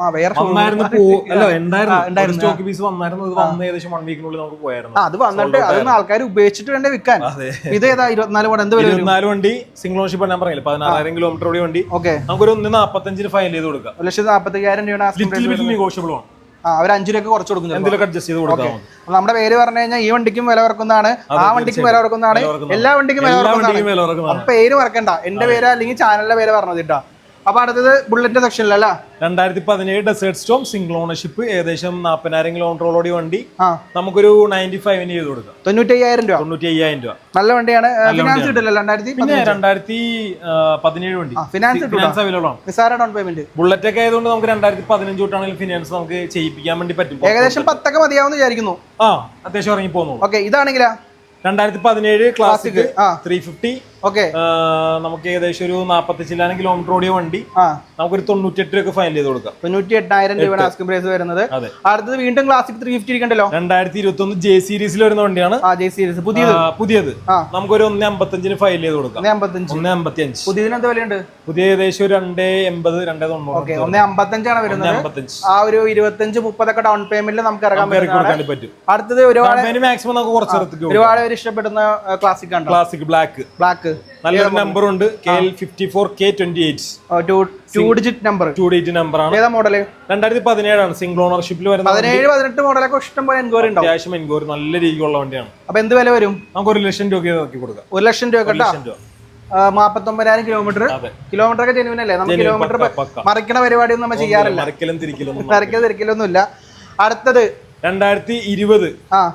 അത് വന്നിട്ട് അതൊന്നും ആൾക്കാർ ഉപയോഗിച്ചിട്ട് വേണ്ട വിൽക്കാൻ. ഇത് ഏതാ 24 എന്ത് വില? 24 വണ്ടി സിംഗിൾ ഓണർഷിപ്പ് ഞാൻ പറയില്ല, 16,000 കിലോമീറ്റർ ഓടിയ വണ്ടി. ഓക്കെ. നമുക്കൊരു 1.45 ഫൈനൽ ചെയ്ത് കൊടുക്കാം. 1,45,000 രൂപ നെഗോഷ്യബിൾ ആണ്. അവർ 5 രൂപ കുറച്ച് കൊടുക്കും. നമ്മുടെ പേര് പറഞ്ഞു കഴിഞ്ഞാൽ ഈ വണ്ടിക്കും വില കുറക്കുന്നതാണ്, ആ വണ്ടിക്കും വില കുറക്കുന്നതാണ്, എല്ലാ വണ്ടിക്കും വില കുറക്കുന്നതാണ്. അപ്പൊ പേര് മറക്കണ്ട, എന്റെ പേര് അല്ലെങ്കിൽ ചാനലിന്റെ പേര് പറഞ്ഞത് കേട്ടോ. അപ്പൊ അടുത്തത് ബുള്ളറ്റിന്റെ സെക്ഷനിലല്ല. 2017 ഡെസേർട്ട് സ്റ്റോം, സിംഗിൾ ഓണർഷിപ്പ്, ഏകദേശം 40,000 കിലോമീറ്ററോടി വണ്ടി. നമുക്കൊരു 95 ചെയ്ത് കൊടുക്കാം. 95,000 രൂപ. നല്ല വണ്ടിയാണ്. ഫിനാൻസ് കിട്ടില്ല. 2017 വണ്ടി ഫിനാൻസ് അവൈലബിൾ ആണ്. നിസാര ഡൗൺ പേയ്മെന്റ്. ബുള്ളറ്റ് ഒക്കെ ആയതുകൊണ്ട് നമുക്ക് 2015 തൊട്ടാണെങ്കിൽ ഫിനാൻസ് നമുക്ക് ചെയ്യിപ്പിക്കാൻ വേണ്ടി പറ്റും. ഏകദേശം 10 ഒക്കെ മതിയാവുന്ന വിചാരിക്കുന്നു. അത്യാവശ്യം ഇറങ്ങി പോകുന്നു. ഓക്കെ. ഇതാണെങ്കിലാ 2017 ക്ലാസിക് 350. ഓക്കെ. നമുക്ക് ഏകദേശം ഒരു 45,000 കിലോമീറ്റർ ഓടിയ വണ്ടി നമുക്കൊരു 98 രൂപ ഫൈനൽ ചെയ്ത് കൊടുക്കാം. 98,000 രൂപയാണ് ആസ്കിംഗ് പ്രൈസ് വരുന്നത്. അടുത്തത് വീണ്ടും ക്ലാസിക് 350 ഇരിക്കണ്ടല്ലോ. 2021 J സീരീസിൽ വരുന്ന വണ്ടിയാണ്. J സീരീസ് പുതിയത് നമുക്കൊരു 1.55 ഫൈനൽ ചെയ്ത് കൊടുക്കാം. 1.55. പുതിയതിന് എന്താ വിലയുണ്ട്? പുതിയ ഏകദേശം ഒരു 2.80 2.90. ഓക്കെ. 1.55 ആണ് വരുന്നത്. ആ ഒരു 25-30 ഒക്കെ ഡൗൺ പേയ്മെന്റിൽ നമുക്ക് ഇറങ്ങാൻ പറ്റും. അടുത്തത് ഒരുപാട് മാക്സിമം നമുക്ക് കുറച്ച് ഒരുപാട് പേര് ഇഷ്ടപ്പെടുന്ന ക്ലാസിക് ആണ്. ക്ലാസിക് ബ്ലാക്ക് നല്ലൊരു നമ്പർ ഉണ്ട്. KL54K28 2 ഡിജിറ്റ് നമ്പർ ആണ്. ഏതാ മോഡല്? 2017 ആണ്. സിംഗിൾ ഓണർഷിപ്പിൽ വരുന്നത്. 17-18 മോഡലൊക്കെ ഇഷ്ടം പോലെ എൻക്വയറി ഉണ്ടാവും. അത്യാവശ്യം എൻക്വയറി നല്ല രീതിയിലുള്ള വണ്ടിയാണ്. അപ്പൊ എന്ത് വില വരും? നമുക്ക് 1 ലക്ഷം രൂപ നോക്കി കൊടുക്കാം. 1 ലക്ഷം രൂപ കേട്ടോ. 49,000 കിലോമീറ്റർ ഒക്കെ ജെനുവിൻ അല്ലേ? നമുക്ക് കിലോമീറ്റർ മറിക്കണ പരിപാടിയൊന്നും നമ്മൾ ചെയ്യാറില്ല. മറിക്കലും തിരിക്കലൊന്നും ഇല്ല. അടുത്തത് 2020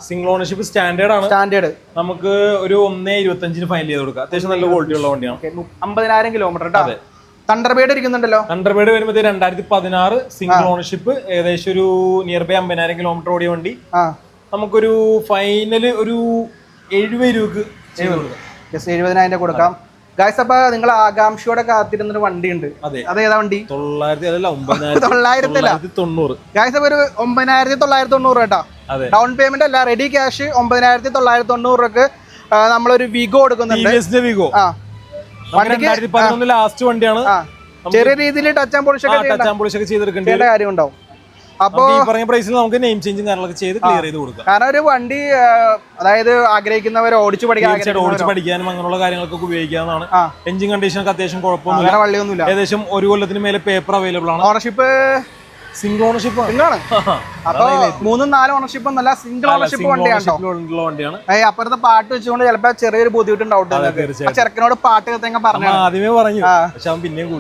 സിംഗിൾ ഓണർഷിപ്പ് സ്റ്റാൻഡേർഡ് നമുക്ക് ഒരു 1.25 ഫൈനൽ ചെയ്ത് കൊടുക്കാം. അത്യാവശ്യം നല്ല ക്വാളിറ്റി ഉള്ള വണ്ടിയാണ്. 50,000 കിലോമീറ്റർ. തണ്ടർബേഡ് ഇരിക്കുന്നുണ്ടല്ലോ. തണ്ടർബേഡ് വരുമ്പോൾ 2016 സിംഗിൾ ഓണർഷിപ്പ്, ഏകദേശം ഒരു നിയർ ബൈ 50,000 കിലോമീറ്റർ ഓടിയ വണ്ടി. നമുക്കൊരു ഫൈനൽ ഒരു 70 രൂപക്ക് 70,000 കൊടുക്കാം. ഗൈസ് അപ്പൊ നിങ്ങൾ ആകാംക്ഷയോടെ കാത്തിരുന്നൊരു വണ്ടി ഉണ്ട്. അതേതാ വണ്ടി? 9,990. ഗൈസ് അപ്പൊ ഒരു 9,990 കേട്ടോ. ഡൗൺ പേയ്മെന്റ് അല്ല, റെഡി ക്യാഷ് 9,990 നമ്മളൊരു വിഗോ കൊടുക്കുന്നുണ്ട്. ലാസ്റ്റ് വണ്ടിയാണ്. ചെറിയ രീതിയിൽ ടച്ച് ആൻഡ് പോളിഷ് ഒക്കെ ചെയ്തെടുക്കേണ്ട കാര്യം ഉണ്ടാവും. അപ്പൊ പറഞ്ഞ പ്രൈസിൽ നമുക്ക് നെയിം ചേഞ്ചും കാര്യങ്ങളൊക്കെ ചെയ്ത് ക്ലിയർ ചെയ്ത് കൊടുക്കാം. കാരണം ഒരു വണ്ടി അതായത് ആഗ്രഹിക്കുന്നവർ ഓടിച്ചു പഠിക്കാനും അങ്ങനെയുള്ള കാര്യങ്ങൾക്കൊക്കെ ഉപയോഗിക്കാവുന്നതാണ്. എഞ്ചിൻ കണ്ടീഷൻ ഒക്കെ അത്യാവശ്യം കുഴപ്പമൊന്നുമില്ല. ഏകദേശം 1 കൊല്ലത്തിന് മേലെ പേപ്പർ അവൈലബിൾ ആണ്. ഓണർഷിപ്പ് സിംഗിൾ ഓണർഷിപ്പ് ആണ്. അപ്പൊ 3-4 ഓണർഷിപ്പ് എന്നല്ല, സിംഗിൾ ഓണർഷിപ്പ് വണ്ടിയാണ്. അപ്പുറത്തെ പാട്ട് വെച്ചുകൊണ്ട് ചിലപ്പോ ചെറിയൊരു ബുദ്ധിമുട്ടുണ്ടാവും. ചെറുക്കനോട് പാട്ട് പറഞ്ഞു ആദ്യമേ പറഞ്ഞു,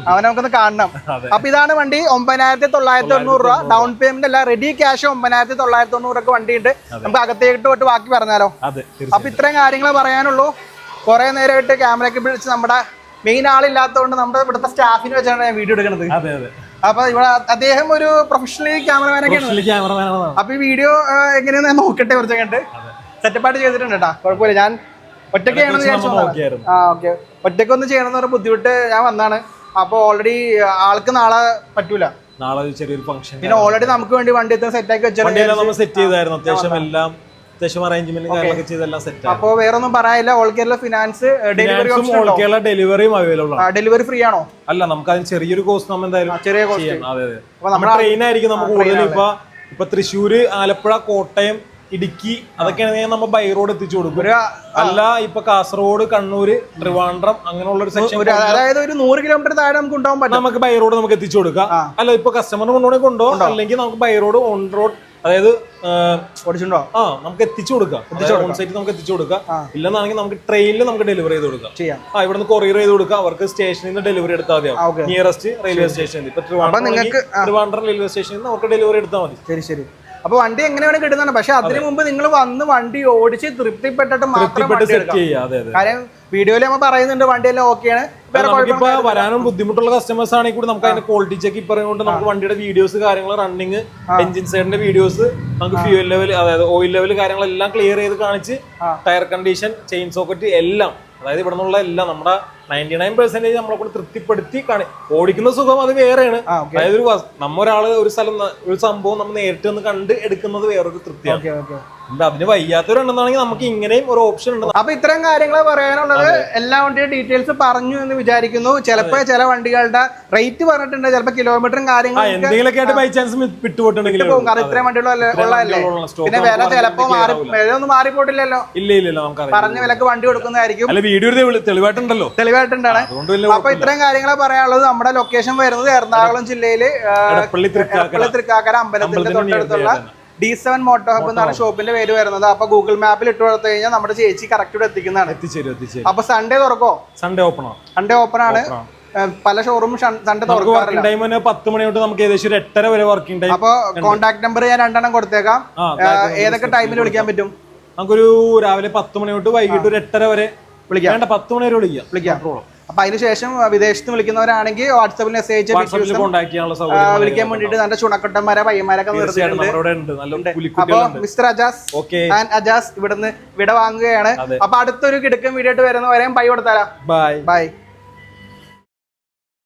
അവനെ നമുക്കൊന്ന് കാണണം. അപ്പൊ ഇതാണ് വണ്ടി. 9,990 രൂപ ഡൗൺ പേയ്മെന്റ് അല്ല, റെഡി ക്യാഷ് 9,990 വണ്ടി ഉണ്ട്. നമുക്ക് അകത്തേക്ക് തൊട്ട് ബാക്കി പറഞ്ഞാലോ? അപ്പൊ ഇത്രയും കാര്യങ്ങൾ പറയാനുള്ളൂ. കുറെ നേരമായിട്ട് ക്യാമറയൊക്കെ പിടിച്ച് നമ്മുടെ മെയിൻ ആളില്ലാത്തതുകൊണ്ട് നമ്മുടെ ഇവിടുത്തെ സ്റ്റാഫിനെ വെച്ചാണ് ഞാൻ വീഡിയോ എടുക്കുന്നത്. അപ്പൊ ഇവിടെ അദ്ദേഹം ഒരു പ്രൊഫഷണൽ ക്യാമറമാനാണ്. അപ്പൊ ഈ വീഡിയോ എങ്ങനെയാന്ന് ഞാൻ നോക്കട്ടെ, കുറച്ച് കണ്ട് സെറ്റപ്പായിട്ട് ചെയ്തിട്ടുണ്ട് കേട്ടോ. കുഴപ്പമില്ല. ഞാൻ ഒറ്റയ്ക്കാണെന്ന് വിചാരിച്ചു. ഒറ്റയ്ക്കൊന്നും ചെയ്യണമെന്ന് പറഞ്ഞ ബുദ്ധിമുട്ട് ഞാൻ വന്നാണ്. അപ്പൊ ഓൾറെഡി ആൾക്ക് നാളെ പറ്റൂല, നാളെ ചെറിയൊരു ഫംഗ്ഷൻ. പിന്നെ ഓൾറെഡി നമുക്ക് വേണ്ടി വണ്ടി സെറ്റ് ആക്കി വെച്ചാൽ സെറ്റ് ചെയ്തായിരുന്നു. അത്യാവശ്യം എല്ലാം അപ്പൊ വേറെ ഒന്നും പറയാനില്ല. ഓൾ കേരള ഫിനാൻസ് ഡെലിവറിയും അവൈലബിൾ ആണ്. ഡെലിവറി ഫ്രീ ആണോ? അല്ല, നമുക്ക് അതിന് ചെറിയൊരു കോസ്റ്റ് നമ്മൾ എന്തായാലും ചെറിയ കോസ്റ്റ്. ട്രെയിൻ ആയിരിക്കും നമുക്ക് കൂടുതൽ. ഇപ്പൊ തൃശ്ശൂര്, ആലപ്പുഴ, കോട്ടയം, ഇടുക്കി അതൊക്കെയാണെങ്കിൽ നമ്മൾ ബൈ റോഡ് എത്തിച്ചു കൊടുക്കും. അല്ല ഇപ്പൊ കാസർഗോഡ്, കണ്ണൂര്, ട്രിവാൻഡ്രം അങ്ങനെയുള്ള ഒരു സെക്ഷൻ, അതായത് ഒരു 100 കിലോമീറ്റർ താഴെ നമുക്ക് ഉണ്ടാവാൻ പറ്റും. നമുക്ക് ബൈ റോഡ് നമുക്ക് എത്തിച്ചു കൊടുക്കാം. അല്ല ഇപ്പൊ കസ്റ്റമർ കൊണ്ടുപോകണം, അല്ലെങ്കിൽ നമുക്ക് ബൈ റോഡ്, ഓൺ റോഡ്, അതായത് നമുക്ക് എത്തിച്ചു കൊടുക്കാം. ഓൺ സൈറ്റ് നമുക്ക് എത്തിച്ചു കൊടുക്കാം. ഇല്ലെന്നാണെങ്കിൽ നമുക്ക് ട്രെയിനിൽ നമുക്ക് ഡെലിവറി ചെയ്ത് കൊടുക്കാം. ഇവിടെ നിന്ന് കൊറിയർ ചെയ്ത് കൊടുക്കാം. അവർക്ക് സ്റ്റേഷനിൽ നിന്ന് ഡെലിവറി എടുത്താൽ മതി. നിയറസ്റ്റ് റെയിൽവേ സ്റ്റേഷനിൽ, ഇപ്പൊ ട്രിവാൻഡ്രം റെയിൽവേ സ്റ്റേഷനിൽ നിന്ന് അവർക്ക് ഡെലിവറി എടുത്താൽ മതി. ശരി. അപ്പൊ വണ്ടി എങ്ങനെയാണ് കിട്ടുന്നതാണ്. പക്ഷെ അതിനു മുമ്പ് നിങ്ങൾ വന്ന് വണ്ടി ഓടിച്ച് തൃപ്തിപ്പെട്ടിട്ട് മാത്രം കാര്യം വീഡിയോയിൽ നമ്മൾ പറയുന്നുണ്ട് വണ്ടിയെല്ലാം ഓക്കെയാണ്. വരാനും ബുദ്ധിമുട്ടുള്ള കസ്റ്റമേഴ്സ് ആണെങ്കിൽ കൂടി നമുക്ക് അതിന്റെ ക്വാളിറ്റി ചെക്ക് ഇപ്പൊ പറയുന്നത് നമുക്ക് വണ്ടിയുടെ വീഡിയോസ്, കാര്യങ്ങൾ, റണ്ണിങ്, എഞ്ചിൻ സൈഡിന്റെ വീഡിയോസ്, നമുക്ക് ഫ്യൂൽ ലെവൽ, അതായത് ഓയിൽ ലെവൽ കാര്യങ്ങളെല്ലാം ക്ലിയർ ചെയ്ത് കാണിച്ച് ടയർ കണ്ടീഷൻ, ചെയിൻ സോക്കറ്റ് എല്ലാം, അതായത് ഇവിടെ നിന്നുള്ള എല്ലാം നമ്മുടെ 99% നമ്മളെ കൂടെ തൃപ്തിപ്പെടുത്തി ഓടിക്കുന്ന സുഖം അത് വേറെയാണ്. അതായത് നമ്മൊരാള് ഒരു സ്ഥലം, ഒരു സംഭവം നമ്മൾ നേരിട്ട് ഒന്ന് കണ്ട് എടുക്കുന്നത് വേറൊരു തൃപ്തിയാണ്. അതിന് വയ്യാത്തവരുണ്ടെന്നാണെങ്കിൽ നമുക്ക് ഇങ്ങനെയും ഒരു ഓപ്ഷൻ ഉണ്ട്. അപ്പൊ ഇത്തരം കാര്യങ്ങൾ പറയാനുള്ളത്. എല്ലാ വണ്ടിയുടെ ഡീറ്റെയിൽസ് പറഞ്ഞു എന്ന് വിചാരിക്കുന്നു. ചിലപ്പോ ചില വണ്ടികളുടെ റേറ്റ് പറഞ്ഞിട്ടുണ്ട്, ചിലപ്പോ കിലോമീറ്ററും കാര്യങ്ങളും എന്തെങ്കിലുമൊക്കെ ബൈ ചാൻസ് വിട്ടുപോയിട്ടുണ്ടെങ്കിൽ ഇത്രയും വണ്ടികളുള്ളതല്ലേ. പിന്നെ വില ചിലപ്പോ വിലയൊന്നും മാറിപ്പോട്ടില്ലല്ലോ. ഇല്ല, പറഞ്ഞ വിലക്ക് വണ്ടി കൊടുക്കുന്നതായിരിക്കും. വീഡിയോ തെളിവായിട്ടുണ്ടല്ലോ. തെളിവായിട്ടുണ്ട്. അപ്പൊ ഇത്രയും കാര്യങ്ങളെ പറയാനുള്ളത്. നമ്മുടെ ലൊക്കേഷൻ വരുന്നത് എറണാകുളം ജില്ലയില് തൃക്കാക്കര അമ്പലത്തിന്റെ തൊട്ടടുത്തുള്ള D7 മോട്ടോ ഹബ് എന്നാണ് ഷോപ്പിന്റെ പേര് വരുന്നത്. അപ്പൊ ഗൂഗിൾ മാപ്പിൽ ഇട്ട് കൊടുത്തു കഴിഞ്ഞാൽ നമ്മുടെ ചേച്ചി കറക്റ്റ് ഇവിടെ എത്തിക്കുന്നതാണ്. അപ്പൊ സൺഡേ തുറക്കോ? സൺഡേ ഓപ്പൺ ആണ്. പല ഷോറൂമും സൺഡേ തുറക്കാറില്ല. 10 മണി തൊട്ട് നമുക്ക് ഏകദേശം 8:30 വരെ വർക്കിംഗ് ടൈം. അപ്പൊ കോൺടാക്ട് നമ്പർ ഞാൻ 2 കൊടുത്തേക്കാം. ഏതൊക്കെ ടൈമിൽ വിളിക്കാൻ പറ്റും? നമുക്കൊരു രാവിലെ 10 മണി തൊട്ട് വൈകിട്ട് ഒരു 8:30 വരെ വിളിക്കാം. 10 മണി വരെ വിളിക്കാം. അപ്പൊ അതിനുശേഷം വിദേശത്ത് വിളിക്കുന്നവരാണെങ്കിൽ വാട്സാപ്പിൽ മെസ്സേജ് വിളിക്കാൻ വേണ്ടിട്ട് നല്ല ചുണക്കൊട്ടന്മാരെ പയ്യന്മാരൊക്കെ നിർത്തിയിട്ടുണ്ട്. അപ്പൊ മിസ്റ്റർ അജാസ് ആൻഡ് അജാസ് ഇവിടുന്ന് വിട വാങ്ങുകയാണ്. അപ്പൊ അടുത്തൊരു കിടക്കൻ വീഡിയോ ആയിട്ട് വരുന്നവരെയും ബൈ കൊടുത്താലോ. ബൈ.